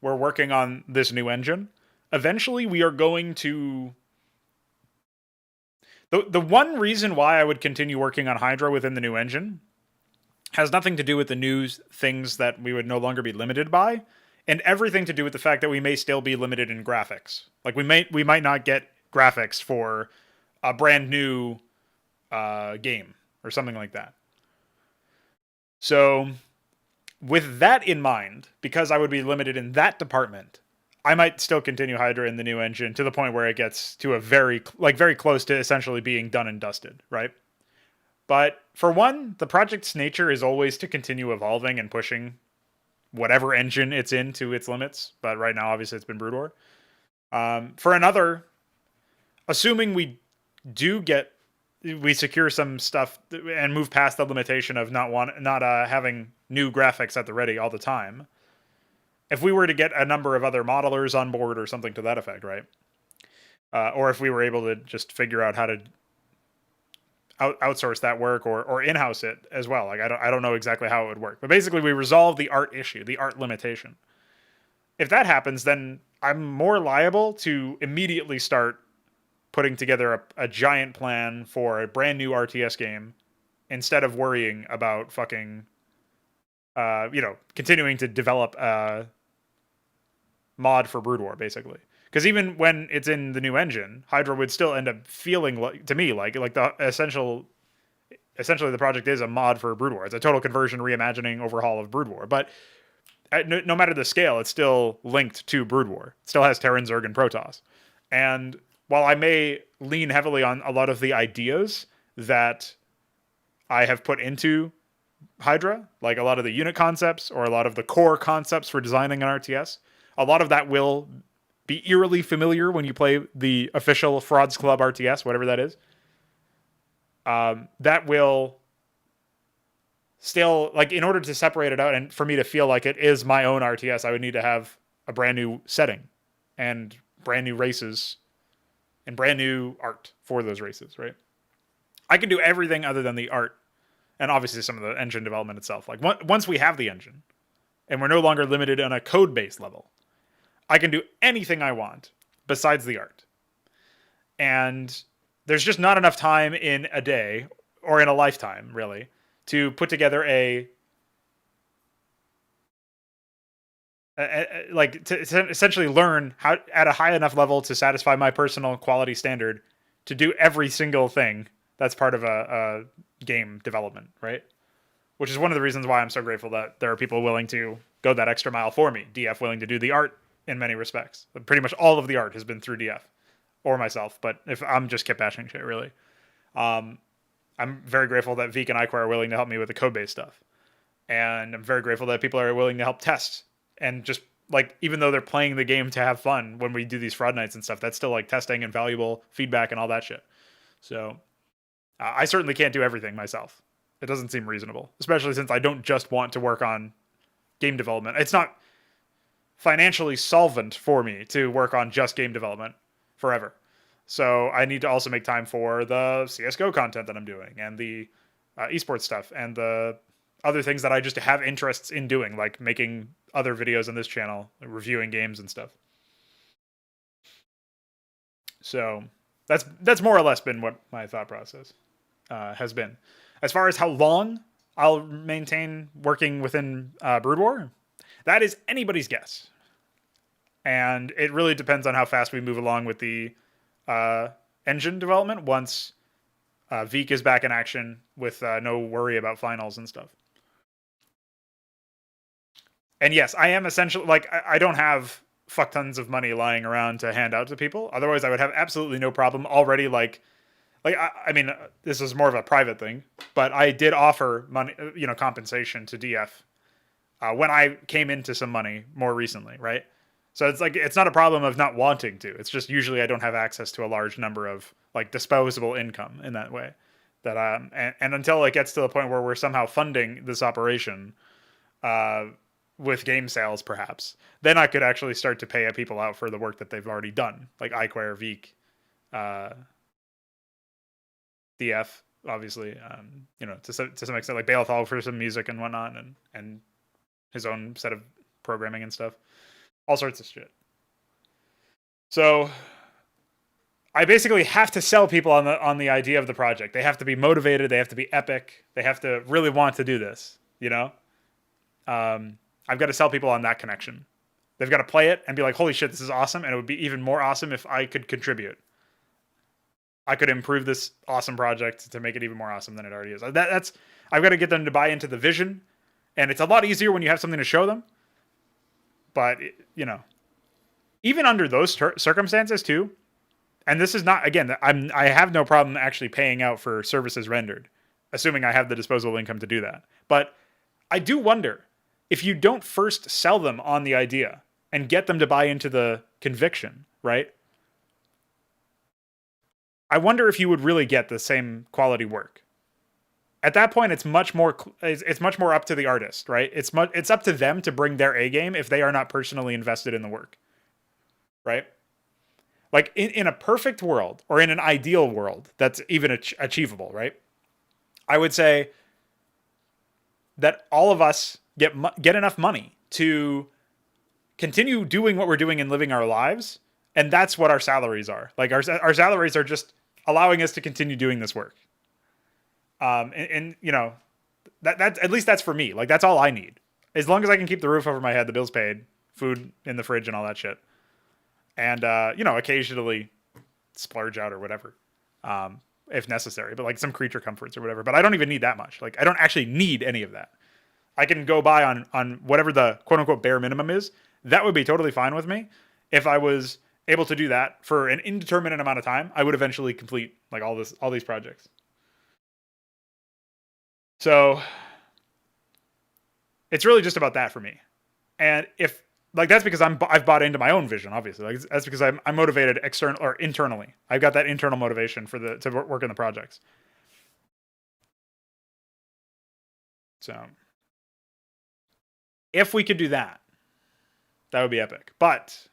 we're working on this new engine, eventually we are going to. The one reason why I would continue working on Hydra within the new engine has nothing to do with the new things that we would no longer be limited by, and everything to do with the fact that we may still be limited in graphics. Like we might not get graphics for a brand new game or something like that. So, with that in mind, because I would be limited in that department, I might still continue Hydra in the new engine to the point where it gets to a very close to essentially being done and dusted, right? But for one, the project's nature is always to continue evolving and pushing whatever engine it's in to its limits. But right now, obviously, it's been Brood War. For another, assuming we do get we secure some stuff and move past the limitation of not having new graphics at the ready all the time. If we were to get a number of other modelers on board or something to that effect, right? Or if we were able to just figure out how to outsource that work or in-house it as well. Like I don't know exactly how it would work, but basically we resolve the art issue, the art limitation. If that happens, then I'm more liable to immediately start putting together a giant plan for a brand new RTS game instead of worrying about fucking continuing to develop a mod for Brood War, basically. Because even when it's in the new engine, Hydra would still end up feeling like, to me, like the essentially the project is a mod for Brood War. It's a total conversion, reimagining, overhaul of Brood War. But no matter the scale, it's still linked to Brood War. It still has Terran, Zerg, and Protoss. And while I may lean heavily on a lot of the ideas that I have put into Hydra, like a lot of the unit concepts or a lot of the core concepts for designing an RTS, a lot of that will be eerily familiar when you play the official Frauds Club RTS, whatever that is. That will still, like, in order to separate it out and for me to feel like it is my own RTS, I would need to have a brand new setting and brand new races and brand new art for those races, right? I can do everything other than the art and obviously some of the engine development itself. Like once we have the engine and we're no longer limited on a code-based level, I can do anything I want besides the art. And there's just not enough time in a day or in a lifetime, really, to put together to essentially learn how at a high enough level to satisfy my personal quality standard to do every single thing that's part of a game development, right? Which is one of the reasons why I'm so grateful that there are people willing to go that extra mile for me. DF willing to do the art in many respects. Pretty much all of the art has been through DF or myself, but if I'm just kit bashing shit, really. I'm very grateful that Veek and Iquare are willing to help me with the code-based stuff. And I'm very grateful that people are willing to help test. And just, like, even though they're playing the game to have fun when we do these fraud nights and stuff, that's still, like, testing and valuable feedback and all that shit. So I certainly can't do everything myself. It doesn't seem reasonable, especially since I don't just want to work on game development. It's not financially solvent for me to work on just game development forever. So I need to also make time for the CSGO content that I'm doing and the esports stuff and the other things that I just have interests in doing, like making other videos on this channel, reviewing games and stuff. So that's more or less been what my thought process has been. As far as how long I'll maintain working within Brood War, that is anybody's guess. And it really depends on how fast we move along with the engine development once Veek is back in action with no worry about finals and stuff. And yes, I am essentially, like, I don't have fuck tons of money lying around to hand out to people. Otherwise, I would have absolutely no problem already, I mean, this is more of a private thing, but I did offer money, compensation to DF when I came into some money more recently, right? So it's like, it's not a problem of not wanting to. It's just usually I don't have access to a large number of, like, disposable income in that way. That and until it gets to the point where we're somehow funding this operation with game sales, perhaps, then I could actually start to pay people out for the work that they've already done, like Iquare, Veek, DF, obviously, to some extent, like Balethal for some music and whatnot, and his own set of programming and stuff. All sorts of shit. So I basically have to sell people on the idea of the project. They have to be motivated. They have to be epic. They have to really want to do this. I've got to sell people on that connection. They've got to play it and be like, "Holy shit, this is awesome!" And it would be even more awesome if I could contribute. I could improve this awesome project to make it even more awesome than it already is. I've got to get them to buy into the vision, and it's a lot easier when you have something to show them. But, even under those circumstances too, and this is not, again, I have no problem actually paying out for services rendered, assuming I have the disposable income to do that. But I do wonder if you don't first sell them on the idea and get them to buy into the conviction, right? I wonder if you would really get the same quality work. At that point, it's much more up to the artist, right? It's up to them to bring their A game if they are not personally invested in the work, right? Like in a perfect world or in an ideal world that's even achievable, right? I would say that all of us get enough money to continue doing what we're doing and living our lives, and that's what our salaries are. Like our salaries are just allowing us to continue doing this work. And you know, that's at least that's for me. Like that's all I need. As long as I can keep the roof over my head, the bills paid, food in the fridge, and all that shit, and you know, occasionally splurge out or whatever, if necessary. But like some creature comforts or whatever. But I don't even need that much. Like I don't actually need any of that. I can go by on whatever the quote unquote bare minimum is. That would be totally fine with me. If I was able to do that for an indeterminate amount of time, I would eventually complete like all these projects. So it's really just about that for me. And if like that's because I've bought into my own vision, obviously. Like that's because I'm motivated external or internally. I've got that internal motivation to work in the projects. So if we could do that, that would be epic. But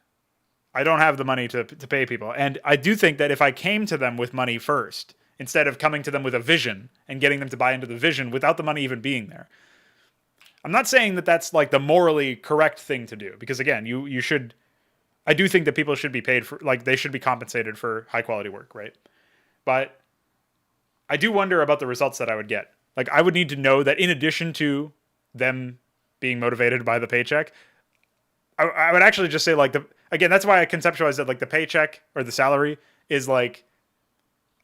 I don't have the money to pay people. And I do think that if I came to them with money first, instead of coming to them with a vision and getting them to buy into the vision without the money even being there. I'm not saying that that's like the morally correct thing to do, because again, you should, I do think that people should be paid for, like they should be compensated for high quality work, right? But I do wonder about the results that I would get. Like I would need to know that in addition to them being motivated by the paycheck, I would actually just say like again, that's why I conceptualize it like the paycheck or the salary is like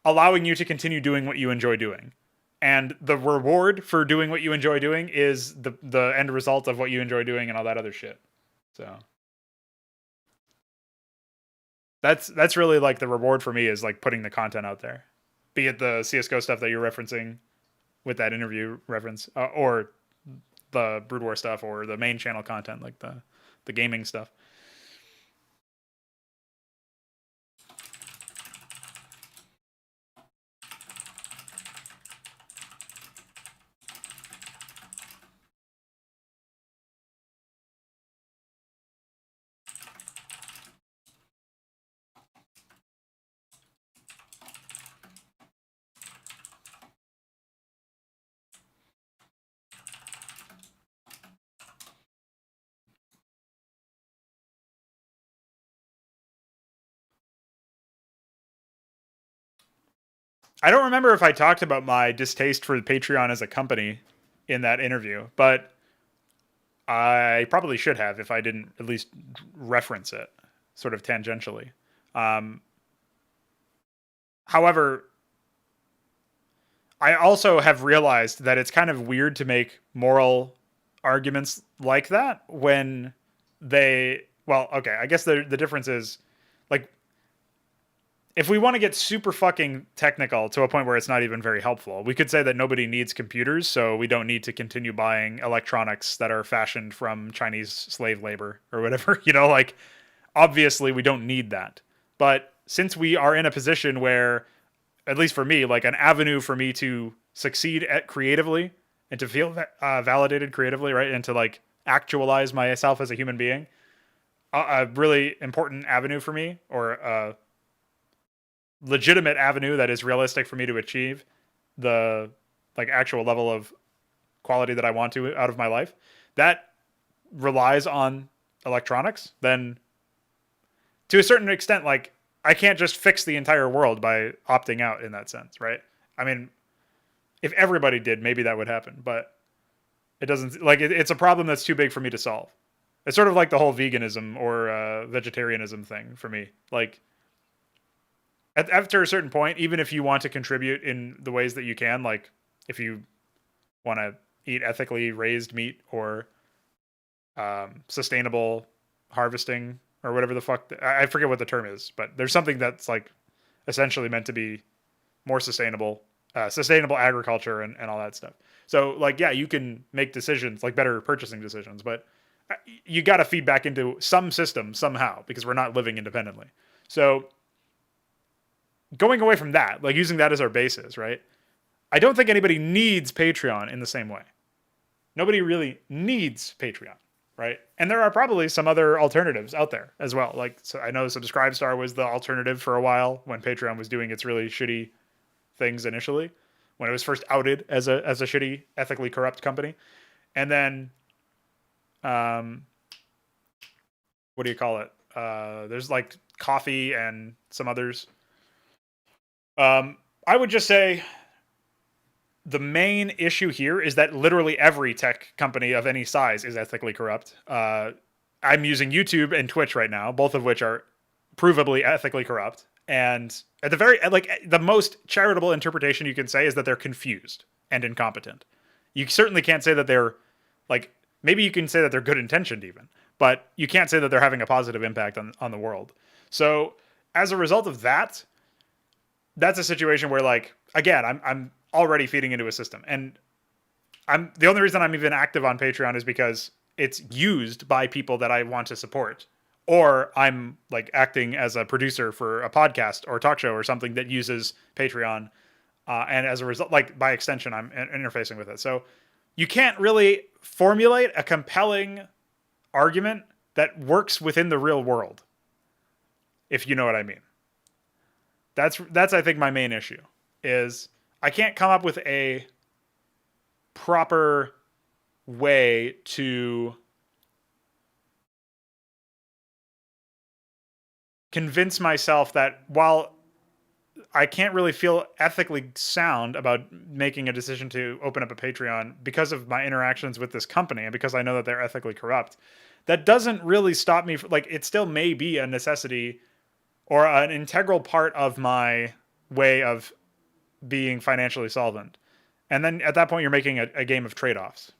allowing you to continue doing what you enjoy doing. And the reward for doing what you enjoy doing is the end result of what you enjoy doing and all that other shit. So that's really like the reward for me is like putting the content out there. Be it the CSGO stuff that you're referencing with that interview reference, or the Brood War stuff, or the main channel content like the gaming stuff. I don't remember if I talked about my distaste for Patreon as a company in that interview, but I probably should have if I didn't at least reference it sort of tangentially. Um, However, I also have realized that it's kind of weird to make moral arguments like that when well, okay, I guess the difference is like if we want to get super fucking technical to a point where it's not even very helpful, we could say that nobody needs computers, so we don't need to continue buying electronics that are fashioned from Chinese slave labor or whatever. You know, like obviously we don't need that. But since we are in a position where, at least for me, like an avenue for me to succeed at creatively and to feel validated creatively, right, and to like actualize myself as a human being, a really important avenue for me, or a legitimate avenue that is realistic for me to achieve the like actual level of quality that I want to out of my life, that relies on electronics, then to a certain extent, like I can't just fix the entire world by opting out in that sense, right? I mean, if everybody did, maybe that would happen, but it doesn't. Like it's a problem that's too big for me to solve. It's sort of like the whole veganism or vegetarianism thing for me. Like after a certain point, even if you want to contribute in the ways that you can, like if you want to eat ethically raised meat or sustainable harvesting or whatever the fuck, I forget what the term is, but there's something that's like essentially meant to be more sustainable, sustainable agriculture and all that stuff. So like, yeah, you can make decisions like better purchasing decisions, but you got to feed back into some system somehow because we're not living independently. So going away from that, like using that as our basis, right? I don't think anybody needs Patreon in the same way. Nobody really needs Patreon, right? And there are probably some other alternatives out there as well. Like, so I know Subscribestar was the alternative for a while when Patreon was doing its really shitty things initially, when it was first outed as a shitty, ethically corrupt company. And then, what do you call it? There's like Coffee and some others. I would just say the main issue here is that literally every tech company of any size is ethically corrupt. I'm using YouTube and Twitch right now, both of which are provably ethically corrupt. And at the very, like, the most charitable interpretation you can say is that they're confused and incompetent. You certainly can't say that they're, like, maybe you can say that they're good intentioned even, but you can't say that they're having a positive impact on the world. So as a result of that, that's a situation where, like, again, I'm already feeding into a system, and I'm the only reason I'm even active on Patreon is because it's used by people that I want to support, or I'm like acting as a producer for a podcast or a talk show or something that uses Patreon, and as a result, like by extension, I'm interfacing with it. So you can't really formulate a compelling argument that works within the real world, if you know what I mean. That's I think my main issue is I can't come up with a proper way to convince myself that while I can't really feel ethically sound about making a decision to open up a Patreon because of my interactions with this company and because I know that they're ethically corrupt, that doesn't really stop me. Like, it still may be a necessity or an integral part of my way of being financially solvent. And then at that point, you're making a game of trade-offs.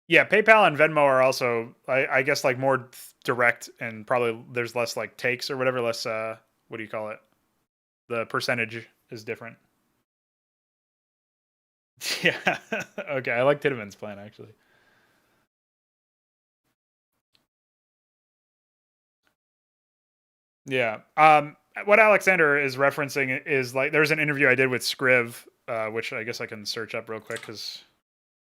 Yeah, PayPal and Venmo are also, I guess, like more direct, and probably there's less like takes or whatever, less, what do you call it? The percentage is different. Yeah. Okay, I like Tideman's plan, actually. Yeah. What Alexander is referencing is like there's an interview I did with Scriv, which I guess I can search up real quick because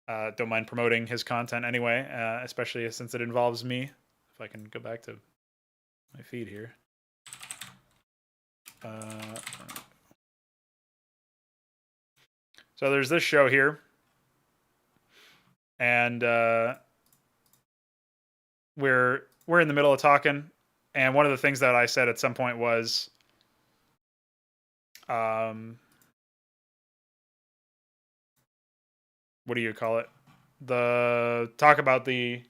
don't mind promoting his content anyway, especially since it involves me. If I can go back to my feed here. So there's this show here, and we're in the middle of talking, and one of the things that I said at some point was, what do you call it? The talk about the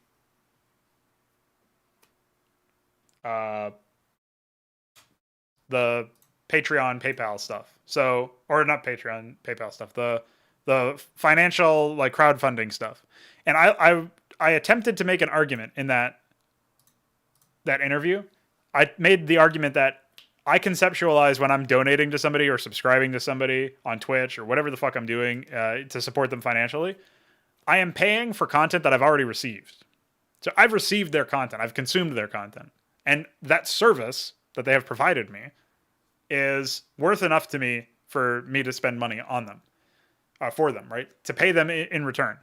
Patreon PayPal stuff. So, or not Patreon PayPal stuff. The financial, like, crowdfunding stuff. And I attempted to make an argument in that interview. I made the argument that I conceptualize when I'm donating to somebody or subscribing to somebody on Twitch or whatever the fuck I'm doing to support them financially, I am paying for content that I've already received. So I've received their content. I've consumed their content. And that service that they have provided me is worth enough to me for me to spend money on them, for them, right? To pay them in return.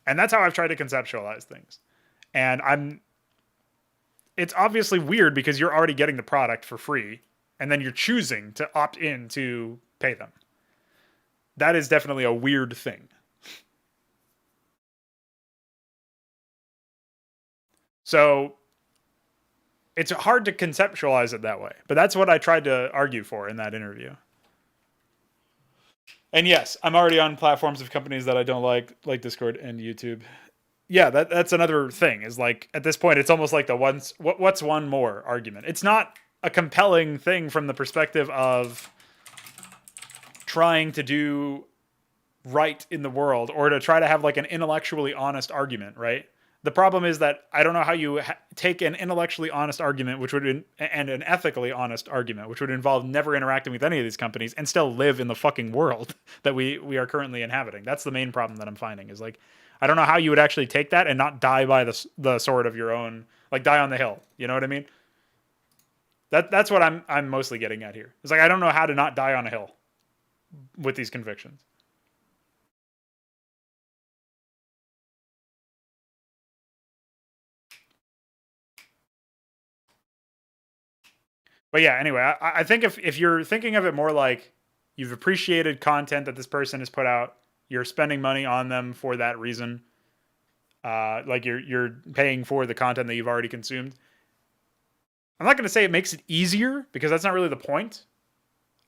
And that's how I've tried to conceptualize things. And it's obviously weird because you're already getting the product for free and then you're choosing to opt in to pay them. That is definitely a weird thing. So it's hard to conceptualize it that way, but that's what I tried to argue for in that interview. And yes, I'm already on platforms of companies that I don't like Discord and YouTube. Yeah, that's another thing. Is like at this point, it's almost like the what's one more argument. It's not a compelling thing from the perspective of trying to do right in the world or to try to have like an intellectually honest argument, right? The problem is that I don't know how you take an intellectually honest argument, and an ethically honest argument, which would involve never interacting with any of these companies, and still live in the fucking world that we are currently inhabiting. That's the main problem that I'm finding. Is like, I don't know how you would actually take that and not die by the sword of your own, like die on the hill. You know what I mean? That's what I'm mostly getting at here. It's like I don't know how to not die on a hill with these convictions. But yeah, anyway, I think if you're thinking of it more like you've appreciated content that this person has put out, you're spending money on them for that reason. Like you're paying for the content that you've already consumed. I'm not going to say it makes it easier because that's not really the point.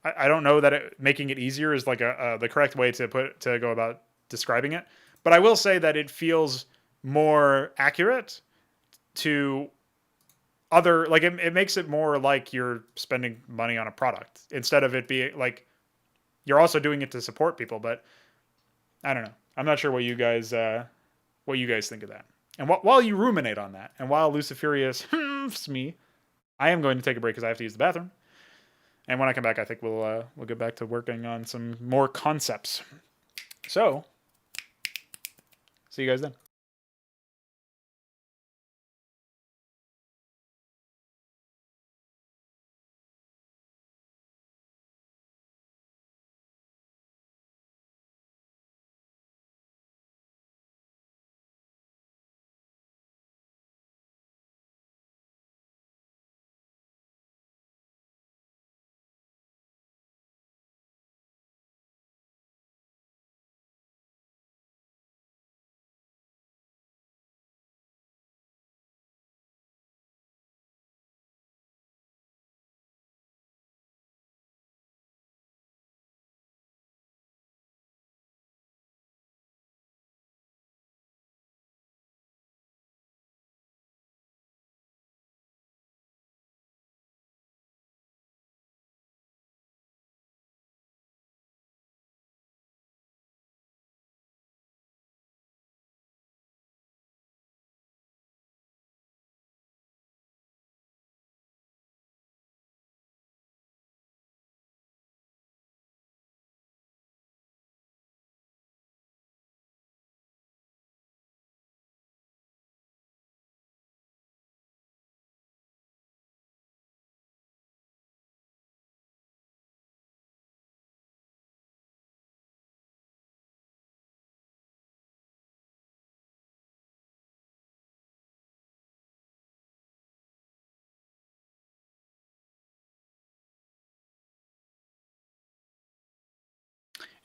I don't know that making it easier is like the correct way to go about describing it. But I will say that it feels more accurate to other, like it makes it more like you're spending money on a product instead of it being like you're also doing it to support people. But I don't know. I'm not sure what you guys think of that. And while you ruminate on that, and while Luciferius me, I am going to take a break because I have to use the bathroom. And when I come back, I think we'll get back to working on some more concepts. So, see you guys then.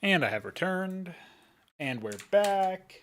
And I have returned. And we're back.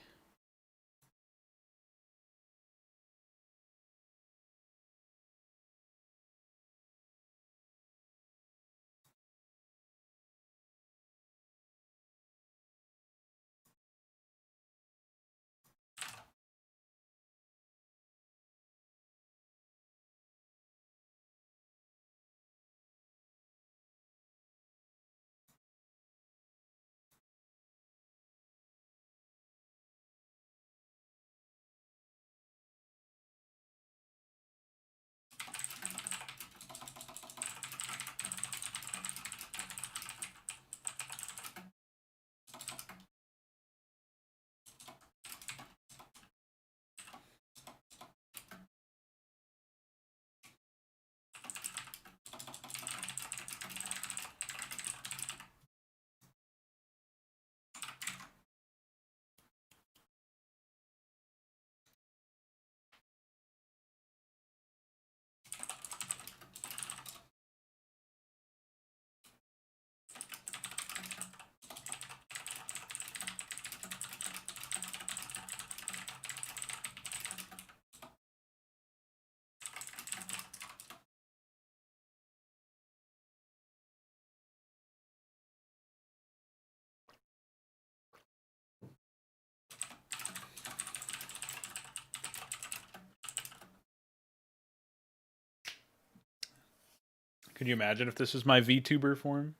Could you imagine if this was my VTuber form?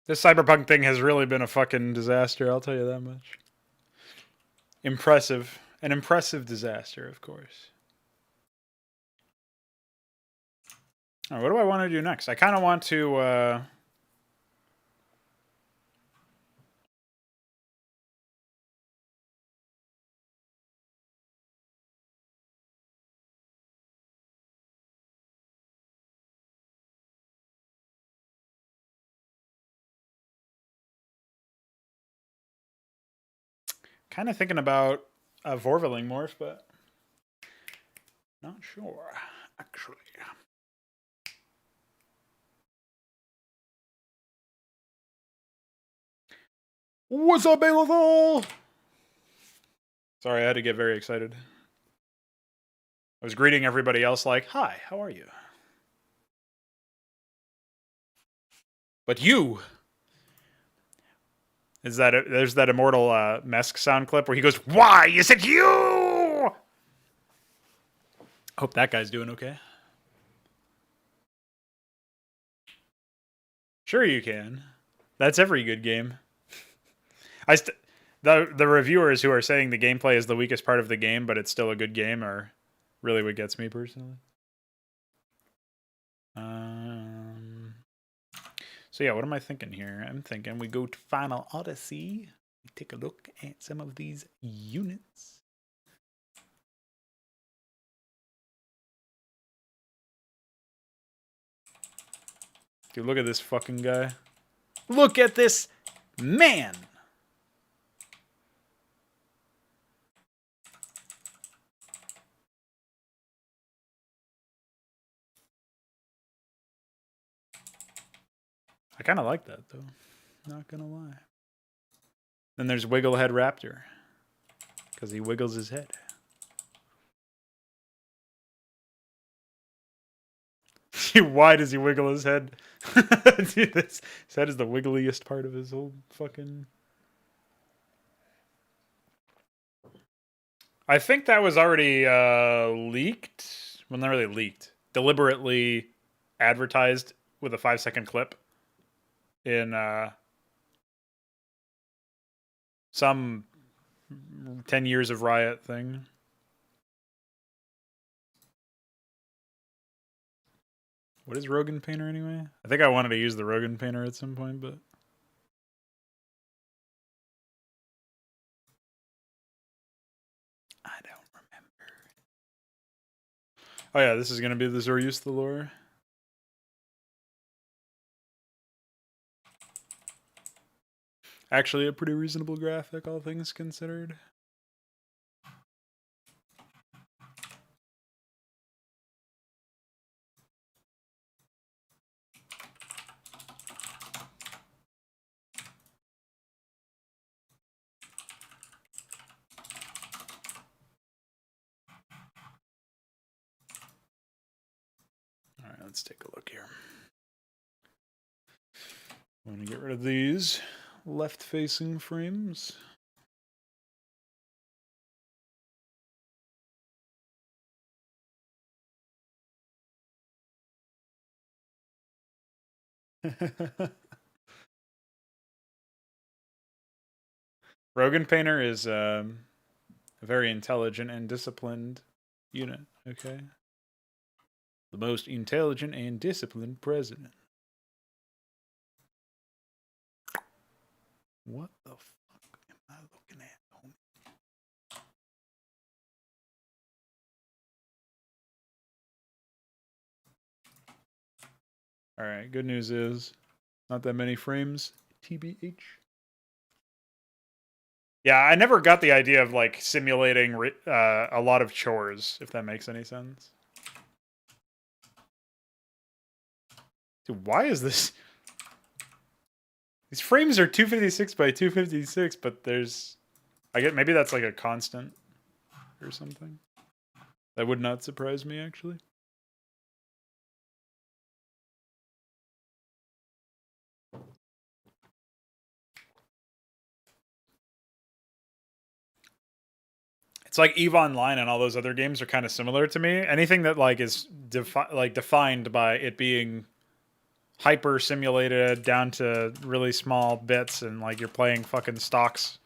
This Cyberpunk thing has really been a fucking disaster, I'll tell you that much. Impressive. An impressive disaster, of course. Alright, what do I want to do next? I kind of want to, kind of thinking about a Vorvaling morph, but not sure, actually. What's up, Balethol? Sorry, I had to get very excited. I was greeting everybody else like, hi, how are you? But you... There's that immortal Mesk sound clip where he goes, why is it you? Hope that guy's doing okay. Sure you can. That's every good game. The reviewers who are saying the gameplay is the weakest part of the game, but it's still a good game, are really what gets me personally. So yeah, what am I thinking here? I'm thinking we go to Final Odyssey. We take a look at some of these units. Dude, look at this fucking guy. Look at this man! I kind of like that, though. Not gonna lie. Then there's Wigglehead Raptor. Because he wiggles his head. Why does he wiggle his head? Dude, his head is the wiggliest part of his whole fucking... I think that was already leaked. Well, not really leaked. Deliberately advertised with a 5-second clip in some 10 years of Riot thing. What is Rogan Painter anyway? I think I wanted to use the Rogan Painter at some point, but... I don't remember. Oh yeah, this is going to be the Zoryus the lore. Actually a pretty reasonable graphic, all things considered. Alright, let's take a look here. I'm going to get rid of these left-facing frames. Rogan Painter is a very intelligent and disciplined unit, okay? The most intelligent and disciplined president. What the fuck am I looking at, homie? Alright, good news is not that many frames, TBH. Yeah, I never got the idea of like simulating a lot of chores, if that makes any sense. Dude, why is this? These frames are 256 by 256, but there's... I get maybe that's like a constant or something. That would not surprise me, actually. It's like EVE Online and all those other games are kind of similar to me. Anything that like is defined by it being hyper simulated down to really small bits, and like you're playing fucking stocks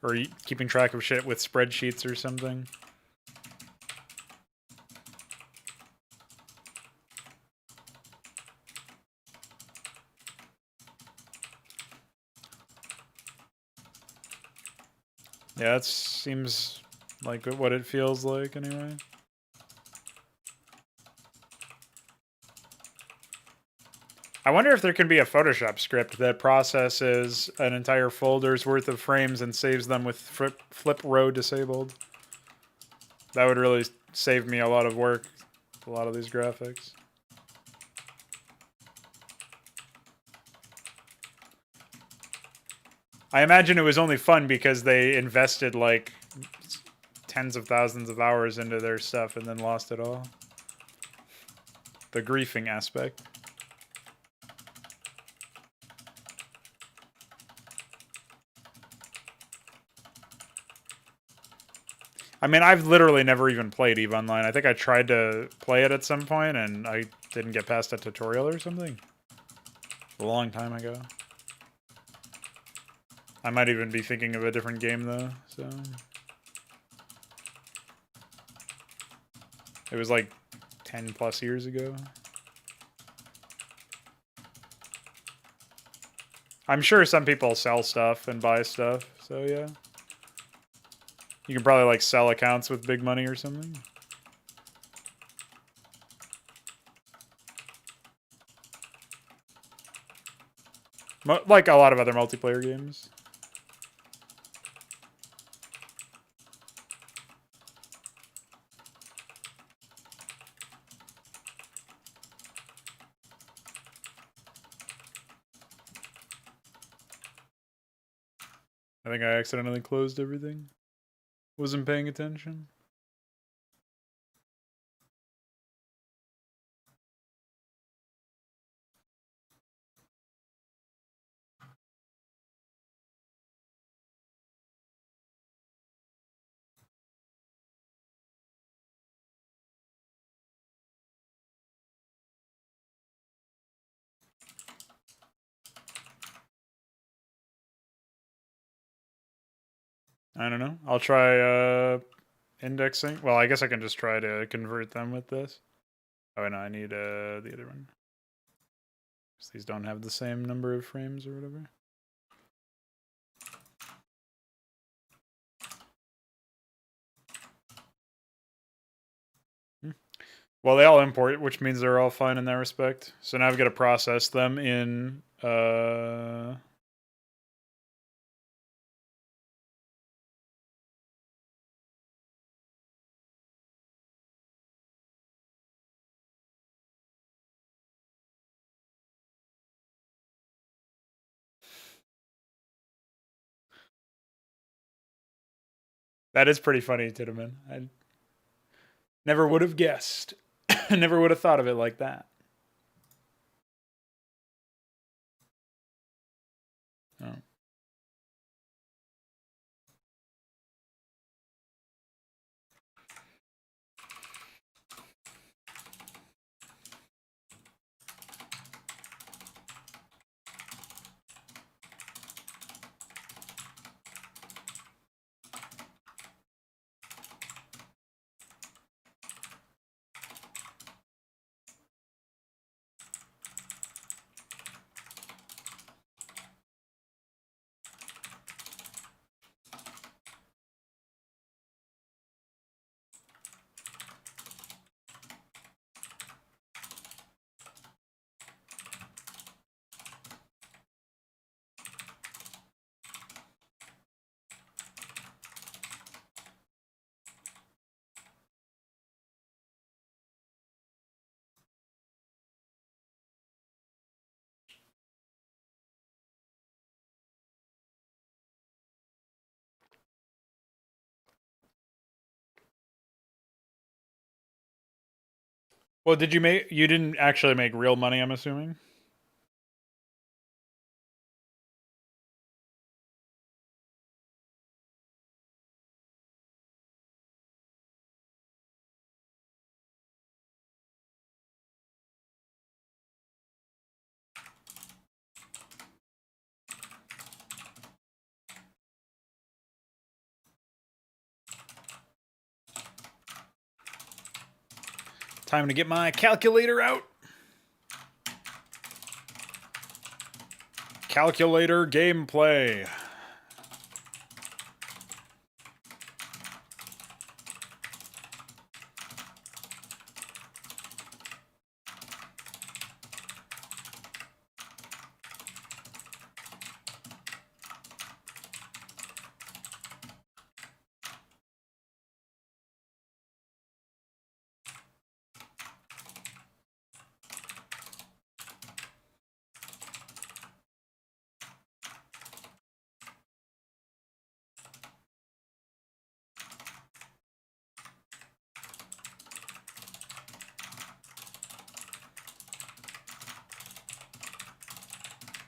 or keeping track of shit with spreadsheets or something. Yeah, that seems like what it feels like anyway. I wonder if there can be a Photoshop script that processes an entire folder's worth of frames and saves them with flip row disabled. That would really save me a lot of work, a lot of these graphics. I imagine it was only fun because they invested like tens of thousands of hours into their stuff and then lost it all. The griefing aspect. I mean, I've literally never even played EVE Online. I think I tried to play it at some point and I didn't get past a tutorial or something. A long time ago. I might even be thinking of a different game though, so. It was like 10 plus years ago. I'm sure some people sell stuff and buy stuff, so yeah. You can probably like sell accounts with big money or something. Like a lot of other multiplayer games. I think I accidentally closed everything. Wasn't paying attention. I don't know. I'll try indexing. Well, I guess I can just try to convert them with this. Oh, no, I need the other one. These don't have the same number of frames or whatever. Well, they all import, which means they're all fine in that respect. So now I've got to process them in that is pretty funny, Tiedemann. I never would have guessed. Never would have thought of it like that. Oh. Well, did you make? You didn't actually make real money, I'm assuming. Time to get my calculator out. Calculator gameplay.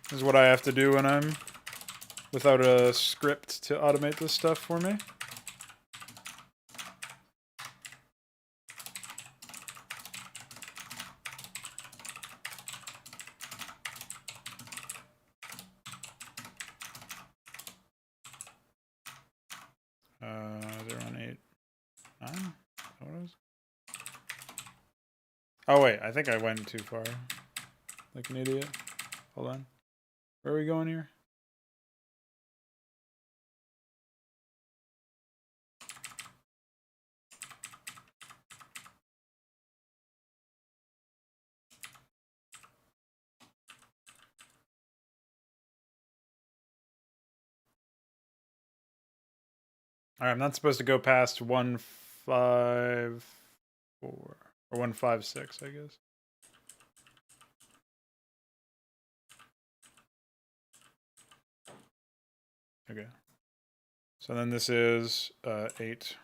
This is what I have to do when I'm without a script to automate this stuff for me. Oh wait, I think I went too far. Like an idiot. Hold on. Where are we going here? Alright, I'm not supposed to go past 154 or 156, I guess. Okay. So then this is 8.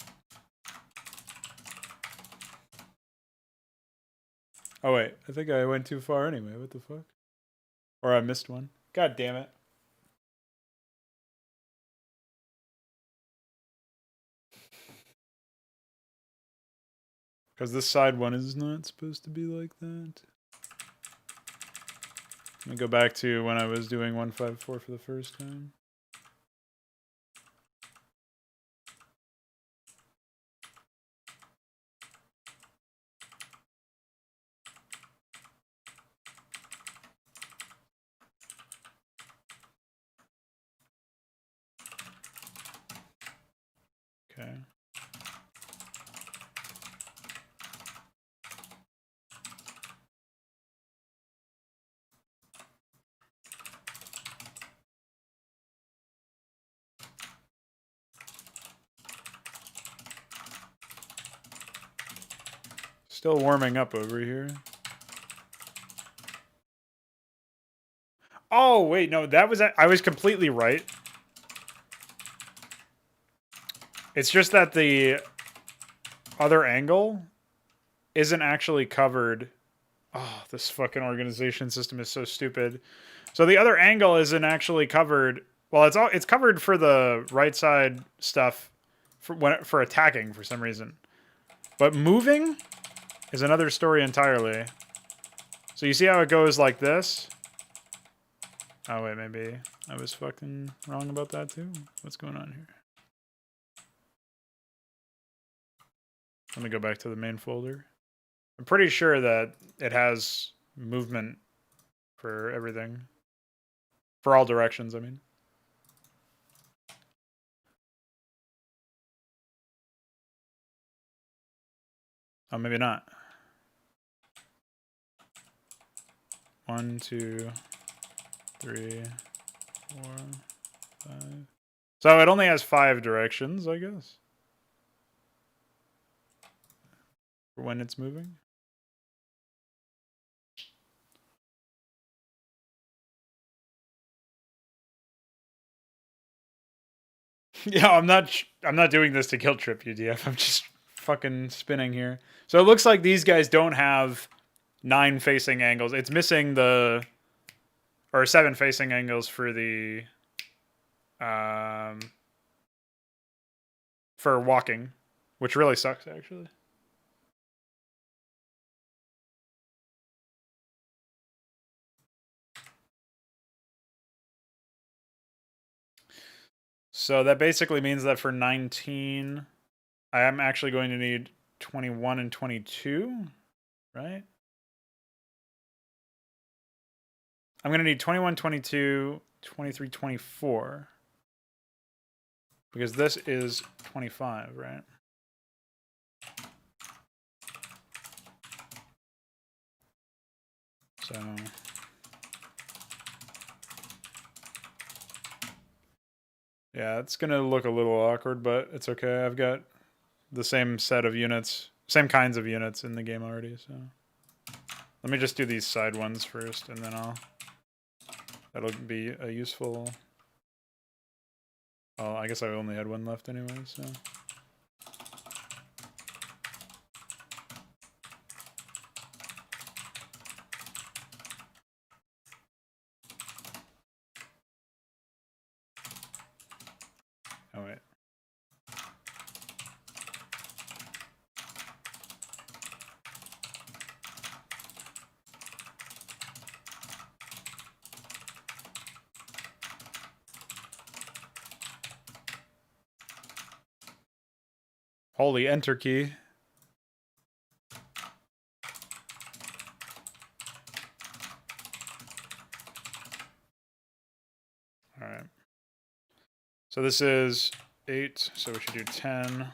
Oh wait, I think I went too far anyway. What the fuck? Or I missed one. God damn it. Because this side one is not supposed to be like that. Let me go back to when I was doing 154 for the first time. Okay. Still warming up over here. Oh, wait, no, that was... I was completely right. It's just that the other angle isn't actually covered. Oh, this fucking organization system is so stupid. So the other angle isn't actually covered. Well, it's covered for the right side stuff for attacking for some reason. But moving is another story entirely. So you see how it goes like this? Oh, wait, maybe I was fucking wrong about that too? What's going on here? Let me go back to the main folder. I'm pretty sure that it has movement for everything. For all directions, I mean. Oh, maybe not. 1, 2, 3, 4, 5. So it only has 5 directions, I guess. For when it's moving. Yeah, I'm not doing this to guilt trip you, DF. I'm just fucking spinning here. So it looks like these guys don't have 9 facing angles. It's missing the... Or 7 facing angles for the... for walking. Which really sucks, actually. So that basically means that for 19, I am actually going to need 21 and 22. right? I'm going to need 21, 22, 23, 24. Because this is 25, right? So... yeah, it's going to look a little awkward, but it's okay. I've got the same set of units, same kinds of units in the game already, so... let me just do these side ones first, and then that'll be a useful... oh, I guess I only had one left anyway, so... oh, wait. Holy enter key. Alright. So this is 8, so we should do 10.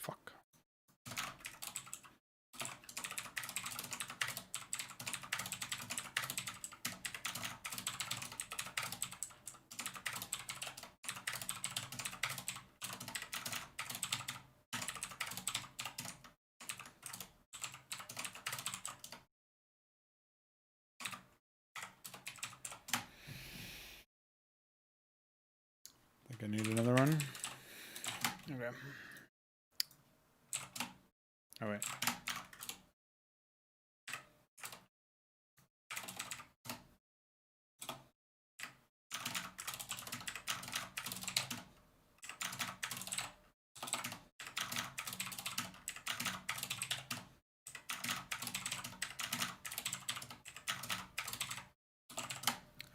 Fuck. I think I need another one. Okay. Oh, wait.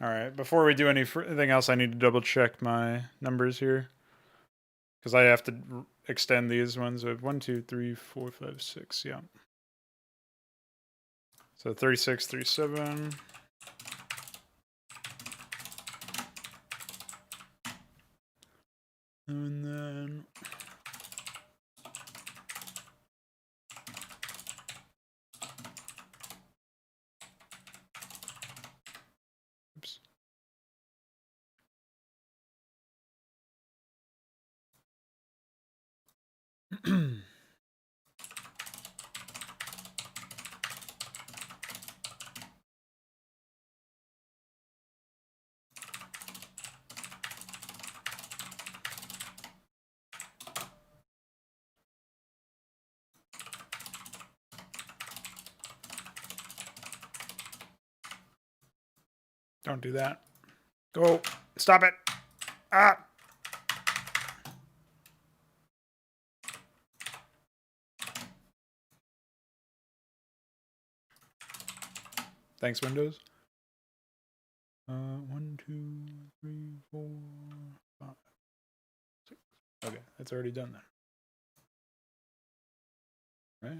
Alright, before we do anything else, I need to double check my numbers here. Because I have to extend these ones. I have 1, 2, 3, 4, 5, 6, yeah. So 36, 37. And then... oops. Don't do that. Go. Stop it. Ah. Thanks, Windows. 1, 2, 3, 4, 5, 6. Okay, that's already done then. Right.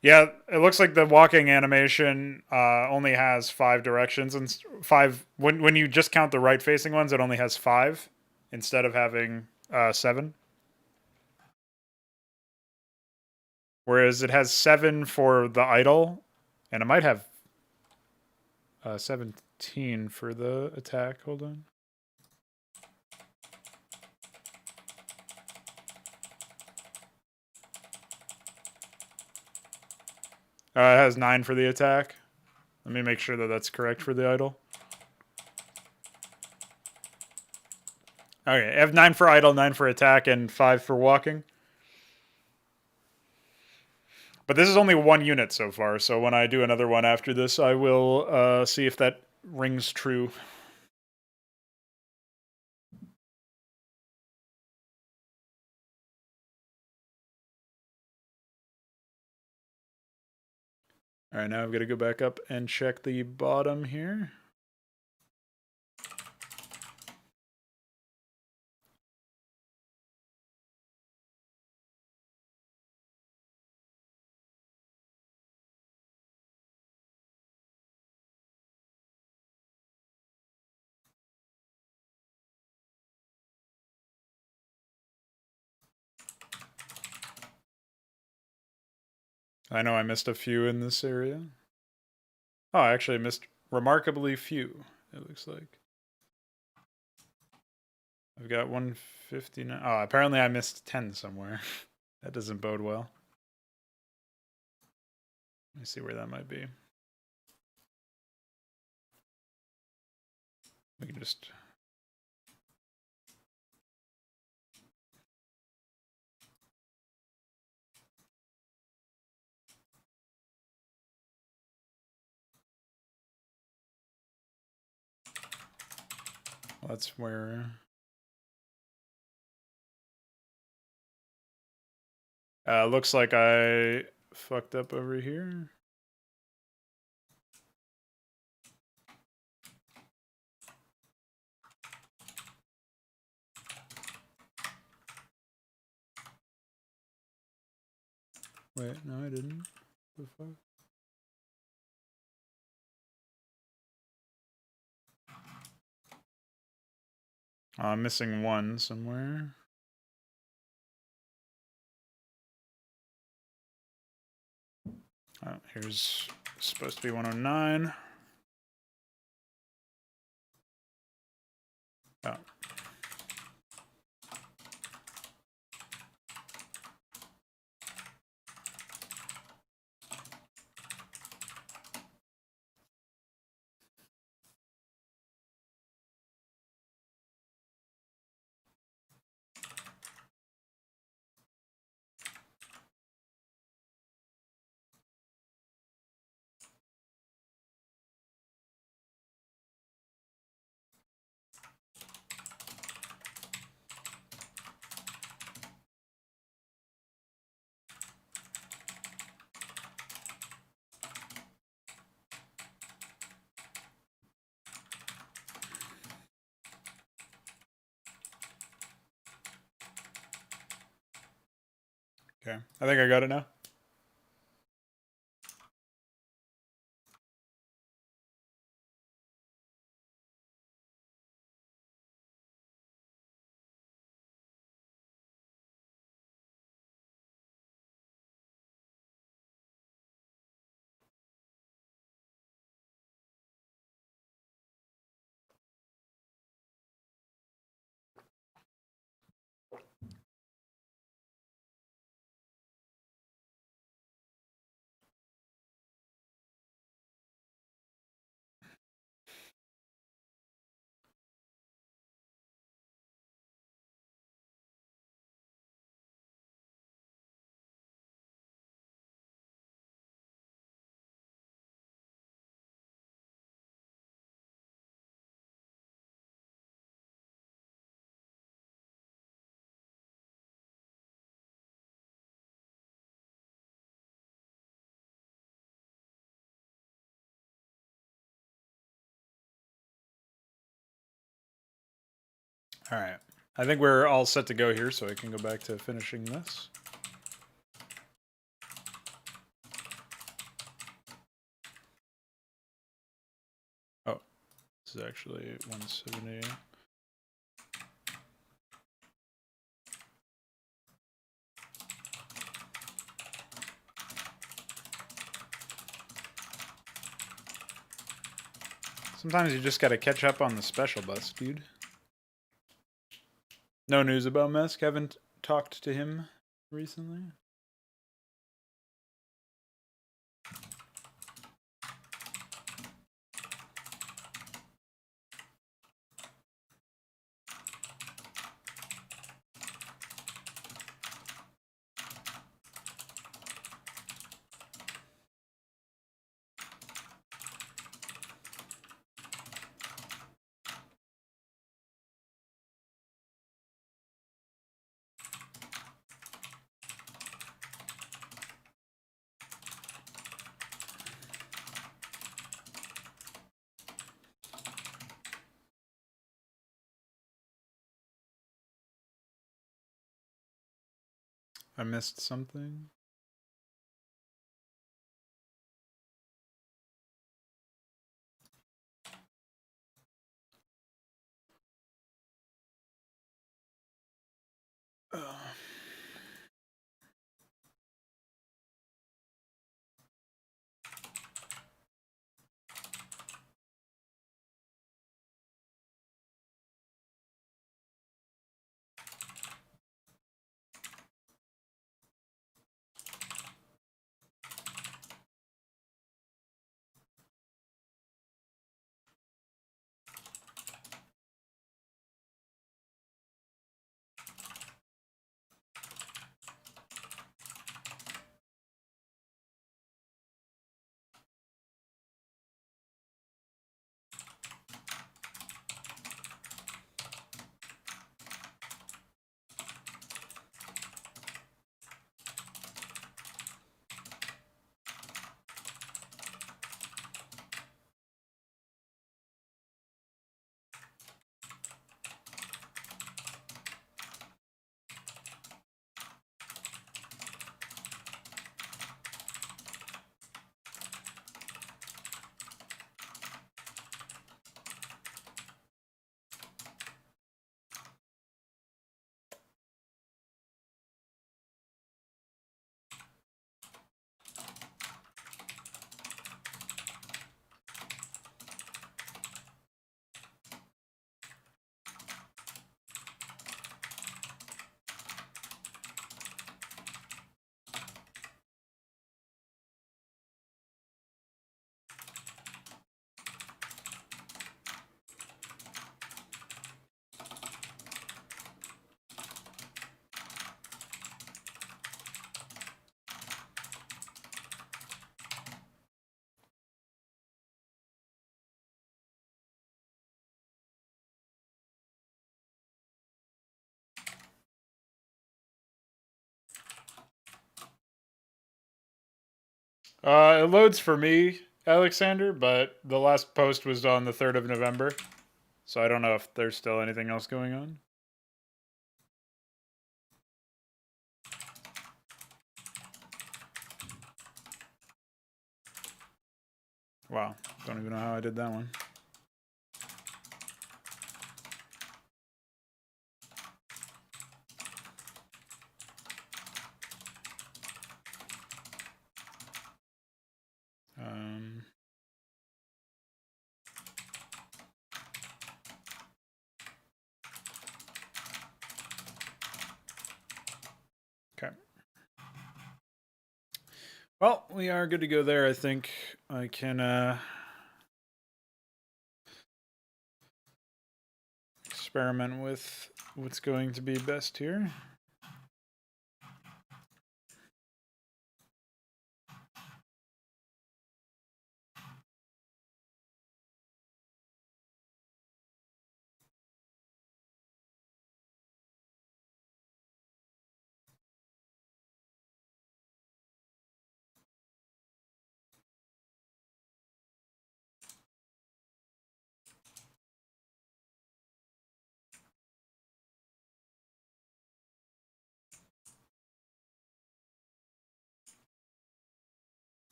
Yeah, it looks like the walking animation only has 5 directions and 5. When you just count the right facing ones, it only has 5 instead of having 7. Whereas it has 7 for the idle, and it might have 17 for the attack. Hold on. It has 9 for the attack. Let me make sure that that's correct for the idle. Okay, I have 9 for idle, 9 for attack, and 5 for walking. But this is only 1 unit so far, so when I do another one after this, I will see if that rings true. Alright, now I've got to go back up and check the bottom here. I know I missed a few in this area. Oh, I actually missed remarkably few, it looks like. I've got 159. Oh, apparently I missed 10 somewhere. That doesn't bode well. Let me see where that might be. We can just... Well, that's where... looks like I fucked up over here. Wait, no, I didn't. The fuck? Oh, I'm missing 1 somewhere. Oh, here's supposed to be 109. Oh. Okay, I think I got it now. All right. I think we're all set to go here, so I can go back to finishing this. Oh, this is actually 178. Sometimes you just gotta catch up on the special bus, dude. No news about Mesk. Haven't talked to him recently. I missed something. It loads for me, Alexander, but the last post was on the 3rd of November, so I don't know if there's still anything else going on. Wow, don't even know how I did that one. Okay. Well, we are good to go there, I think. I can experiment with what's going to be best here.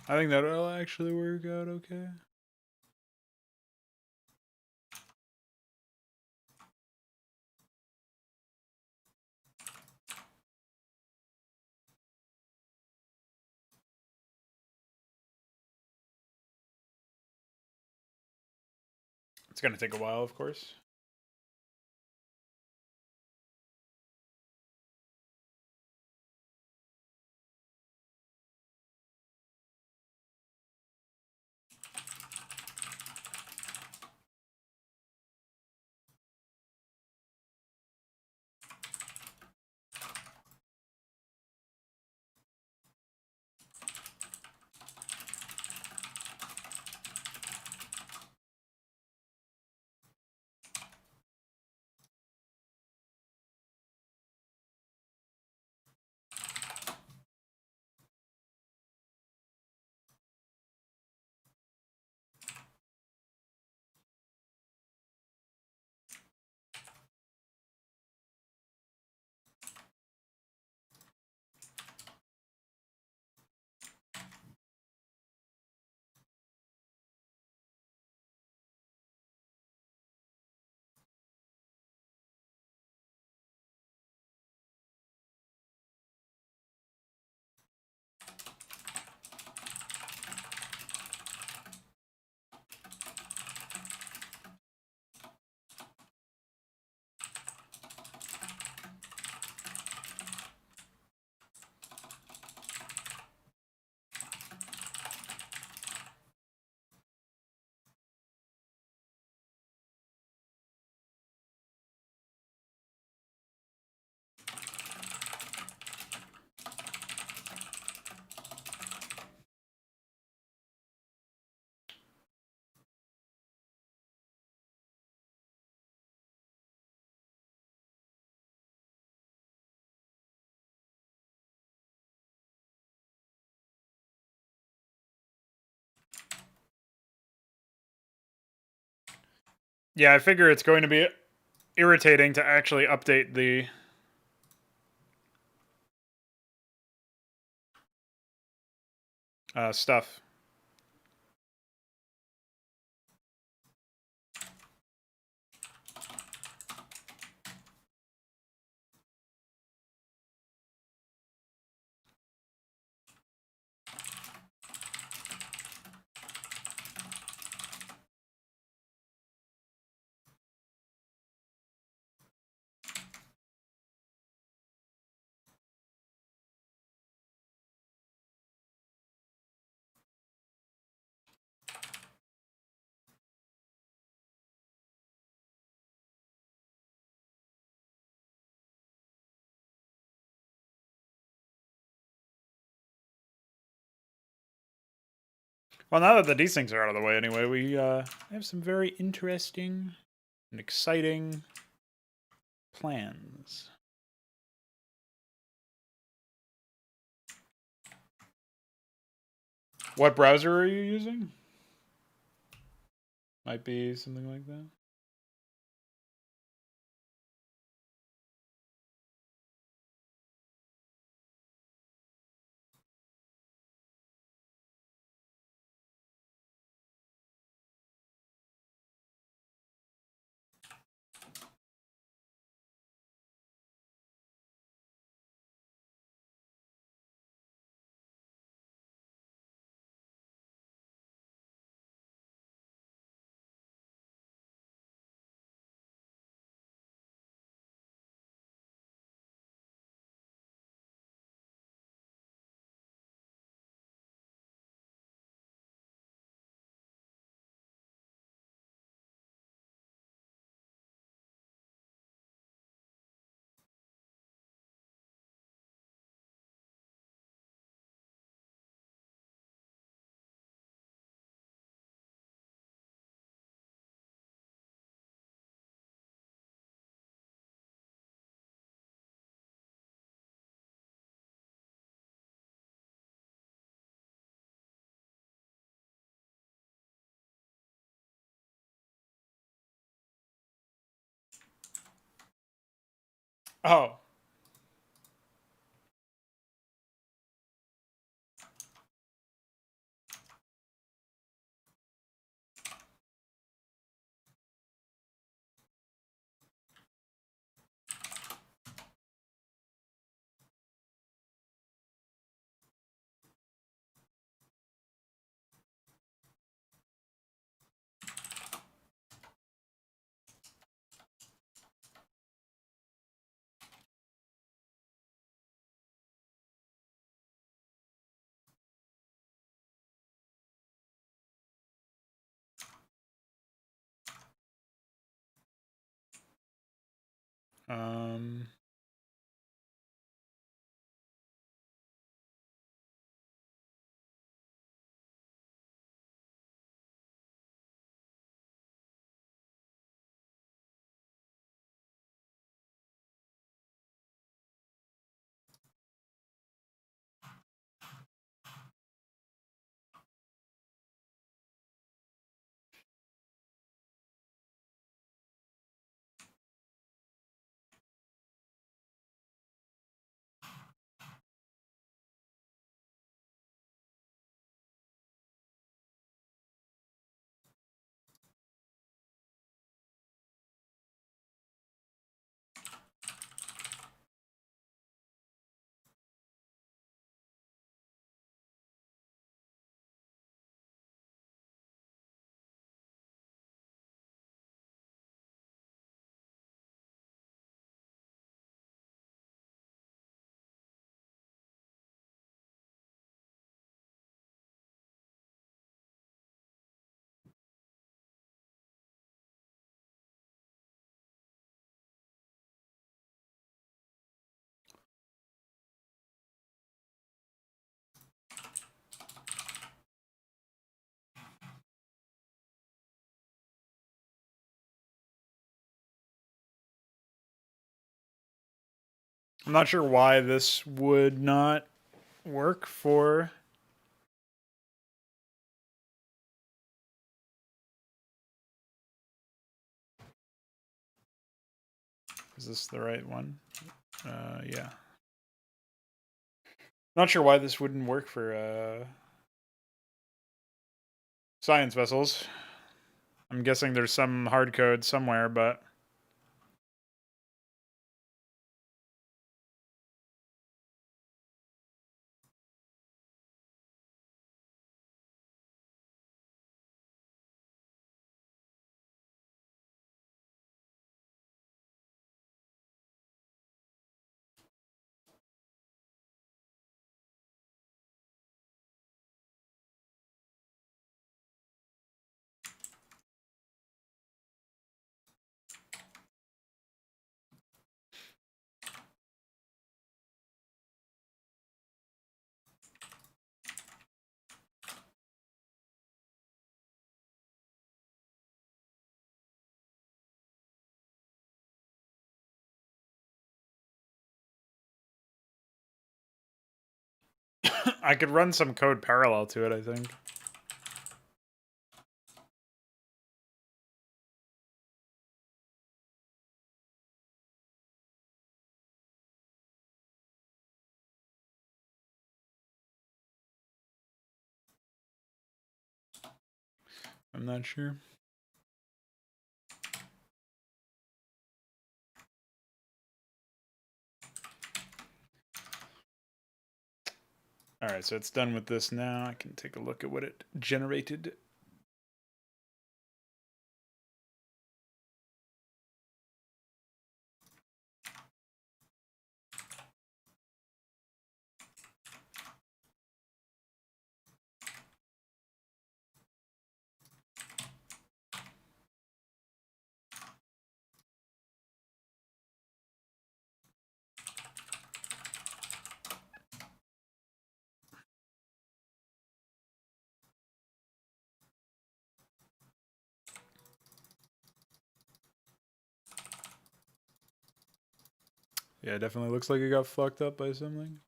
I think that'll actually work out okay. It's going to take a while, of course. Yeah, I figure it's going to be irritating to actually update the stuff. Well, now that the desyncs are out of the way anyway, we have some very interesting and exciting plans. What browser are you using? Might be something like that. Oh, I'm not sure why this would not work for... Is this the right one? Yeah. Not sure why this wouldn't work for science vessels. I'm guessing there's some hard code somewhere, but... I could run some code parallel to it, I think. I'm not sure. Alright, so it's done with this now. I can take a look at what it generated. Yeah, it definitely looks like it got fucked up by something.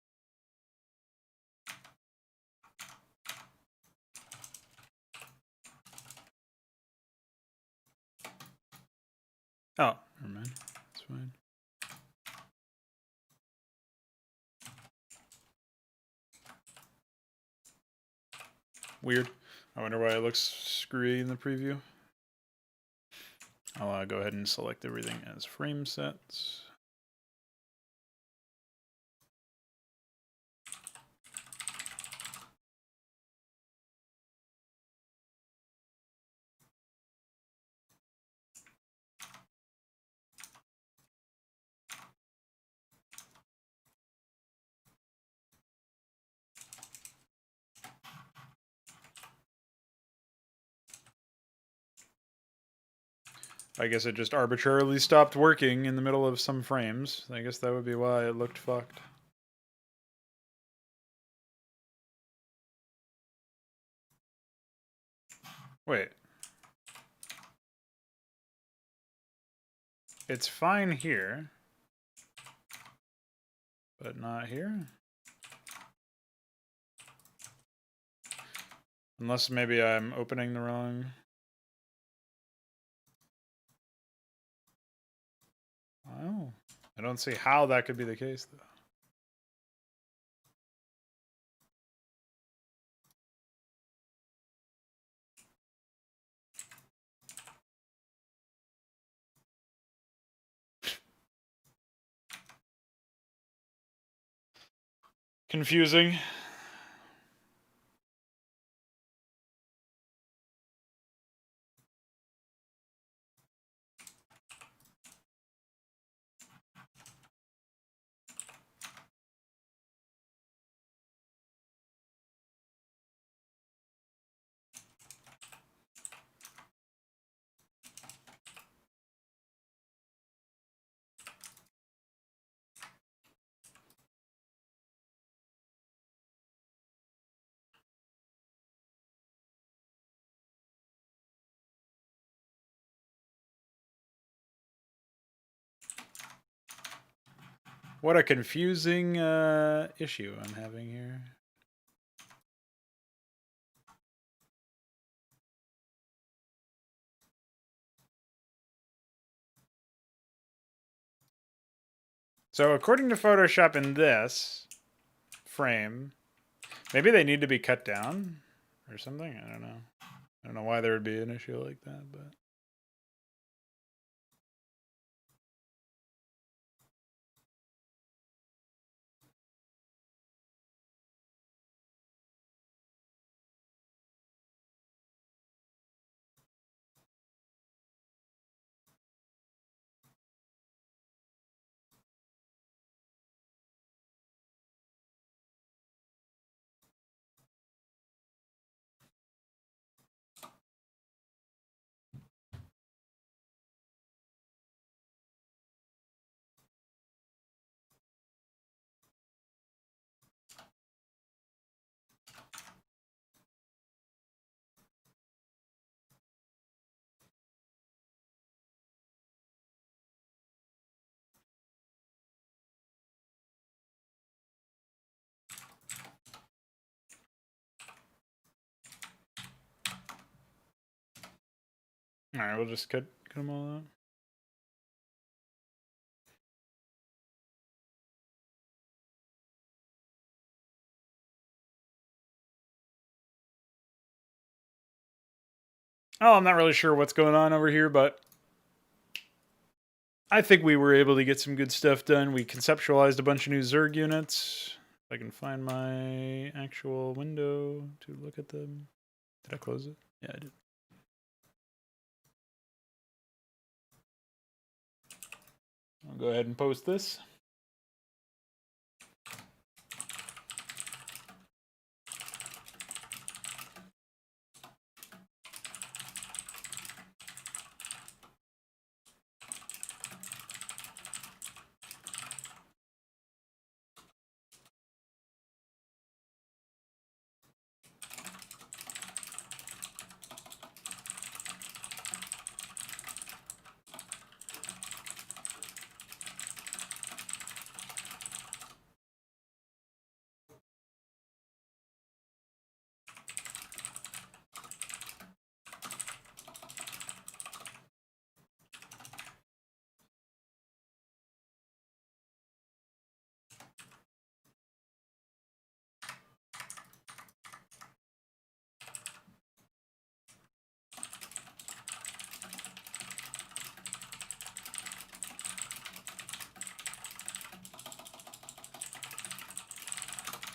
Oh, never mind. That's fine. Weird. I wonder why it looks screwy in the preview. I'll go ahead and select everything as frame sets. I guess it just arbitrarily stopped working in the middle of some frames. I guess that would be why it looked fucked. Wait. It's fine here. But not here? Unless maybe I'm opening the wrong... Oh. I don't see how that could be the case, though. Confusing. What a confusing issue I'm having here. So according to Photoshop in this frame, maybe they need to be cut down or something? I don't know. I don't know why there would be an issue like that, but... Alright, we'll just cut them all out. Oh, I'm not really sure what's going on over here, but I think we were able to get some good stuff done. We conceptualized a bunch of new Zerg units. If I can find my actual window to look at them. Did I close it? Yeah, I did. I'll go ahead and post this.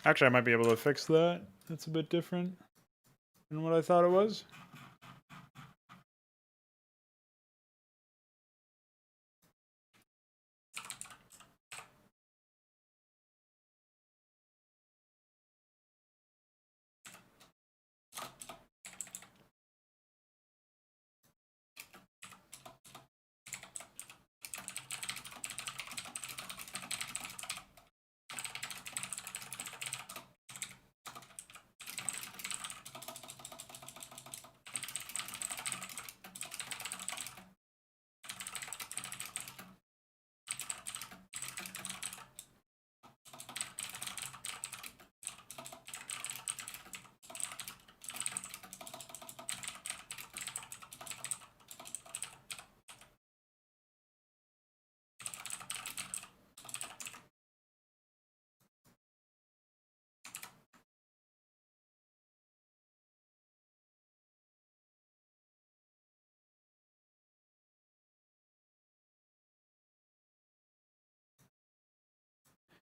Actually, I might be able to fix that. That's a bit different than what I thought it was.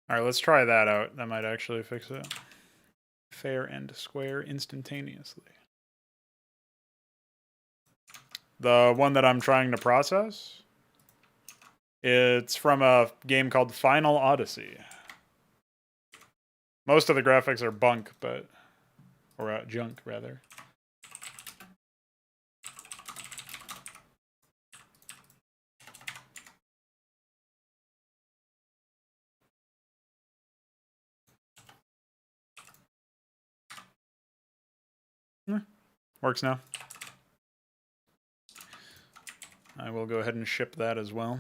Alright, let's try that out. That might actually fix it. Fair and square instantaneously. The one that I'm trying to process, it's from a game called Final Odyssey. Most of the graphics are bunk, but... or junk, rather. Works now. I will go ahead and ship that as well.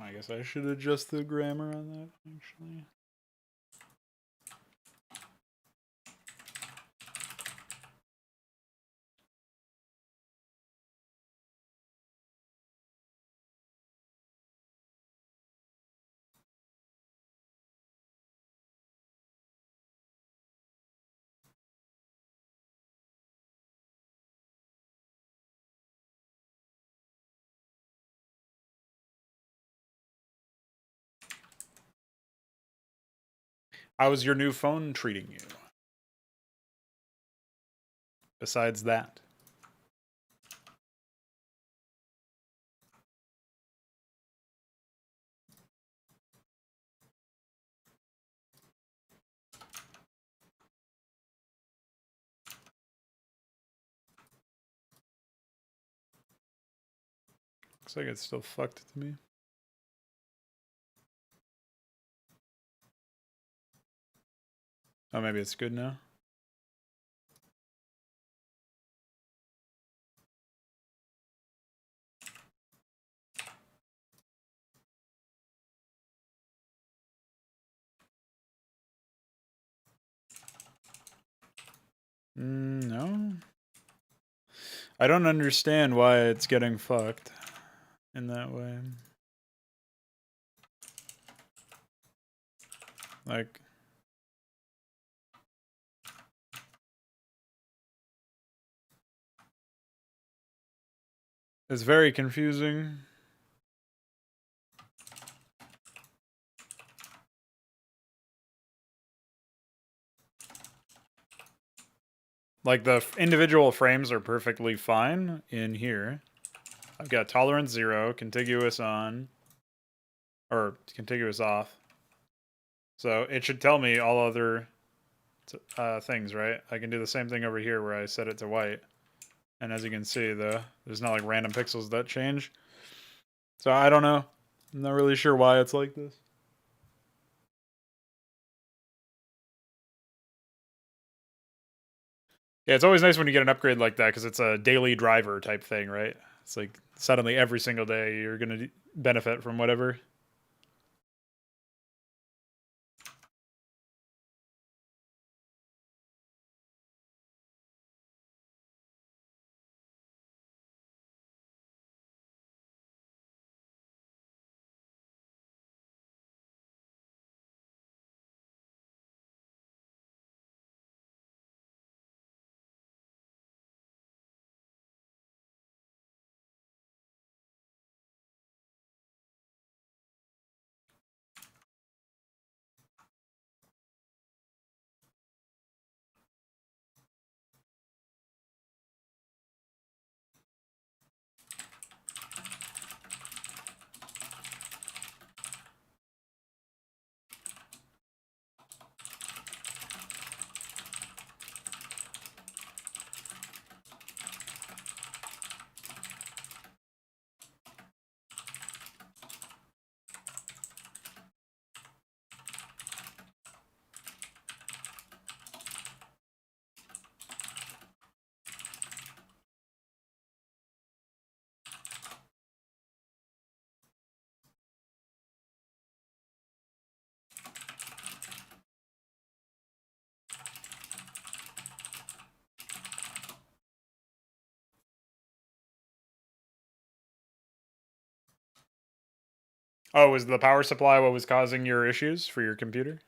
I guess I should adjust the grammar on that, actually. How's your new phone treating you? Besides that. Looks like it's still fucked to me. Oh, maybe it's good now? No. I don't understand why it's getting fucked in that way. Like... it's very confusing. Like, the individual frames are perfectly fine in here. I've got tolerance 0, contiguous on, or contiguous off. So it should tell me all other things, right? I can do the same thing over here where I set it to white. And as you can see, there's not like random pixels that change. So I don't know. I'm not really sure why it's like this. Yeah, it's always nice when you get an upgrade like that because it's a daily driver type thing, right? It's like suddenly every single day you're going to benefit from whatever. Oh, was the power supply what was causing your issues for your computer?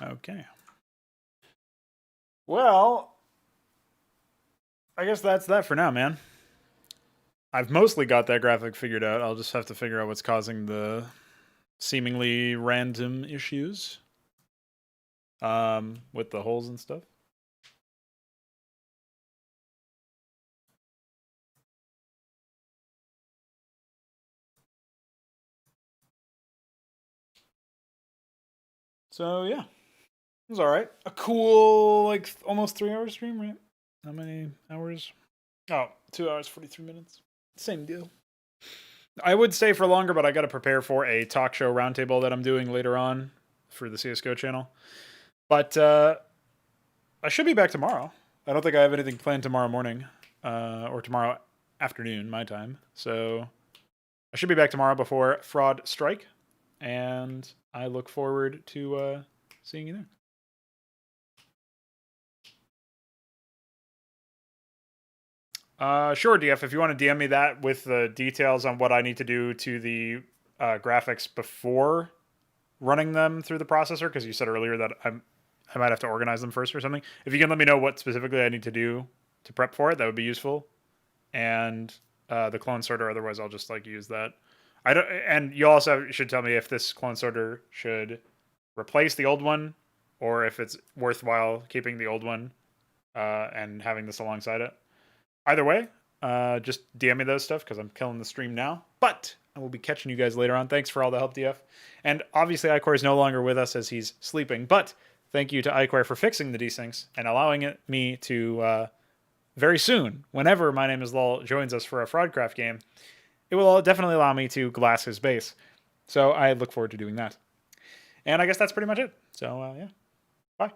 Okay. Well, I guess that's that for now, man. I've mostly got that graphic figured out. I'll just have to figure out what's causing the seemingly random issues with the holes and stuff. So yeah, it was all right. A cool like almost 3 hour stream, right? How many hours? Oh, 2 hours 43 minutes. Same deal. I would stay for longer, but I got to prepare for a talk show roundtable that I'm doing later on for the CS:GO channel. But I should be back tomorrow. I don't think I have anything planned tomorrow morning or tomorrow afternoon, my time. So I should be back tomorrow before Fraud Strike, and I look forward to seeing you there. Sure, DF. If you want to DM me that with the details on what I need to do to the graphics before running them through the processor, because you said earlier that I might have to organize them first or something. If you can let me know what specifically I need to do to prep for it, that would be useful. And the clone sorter, otherwise I'll just like use that. I don't. And you also should tell me if this clone sorter should replace the old one, or if it's worthwhile keeping the old one and having this alongside it. Either way, just DM me those stuff because I'm killing the stream now. But I will be catching you guys later on. Thanks for all the help, DF. And obviously, Iquare is no longer with us as he's sleeping. But thank you to Iquare for fixing the desyncs and allowing me to very soon, whenever My Name is Lol joins us for a Fraudcraft game, it will definitely allow me to glass his base. So I look forward to doing that. And I guess that's pretty much it. So yeah, bye.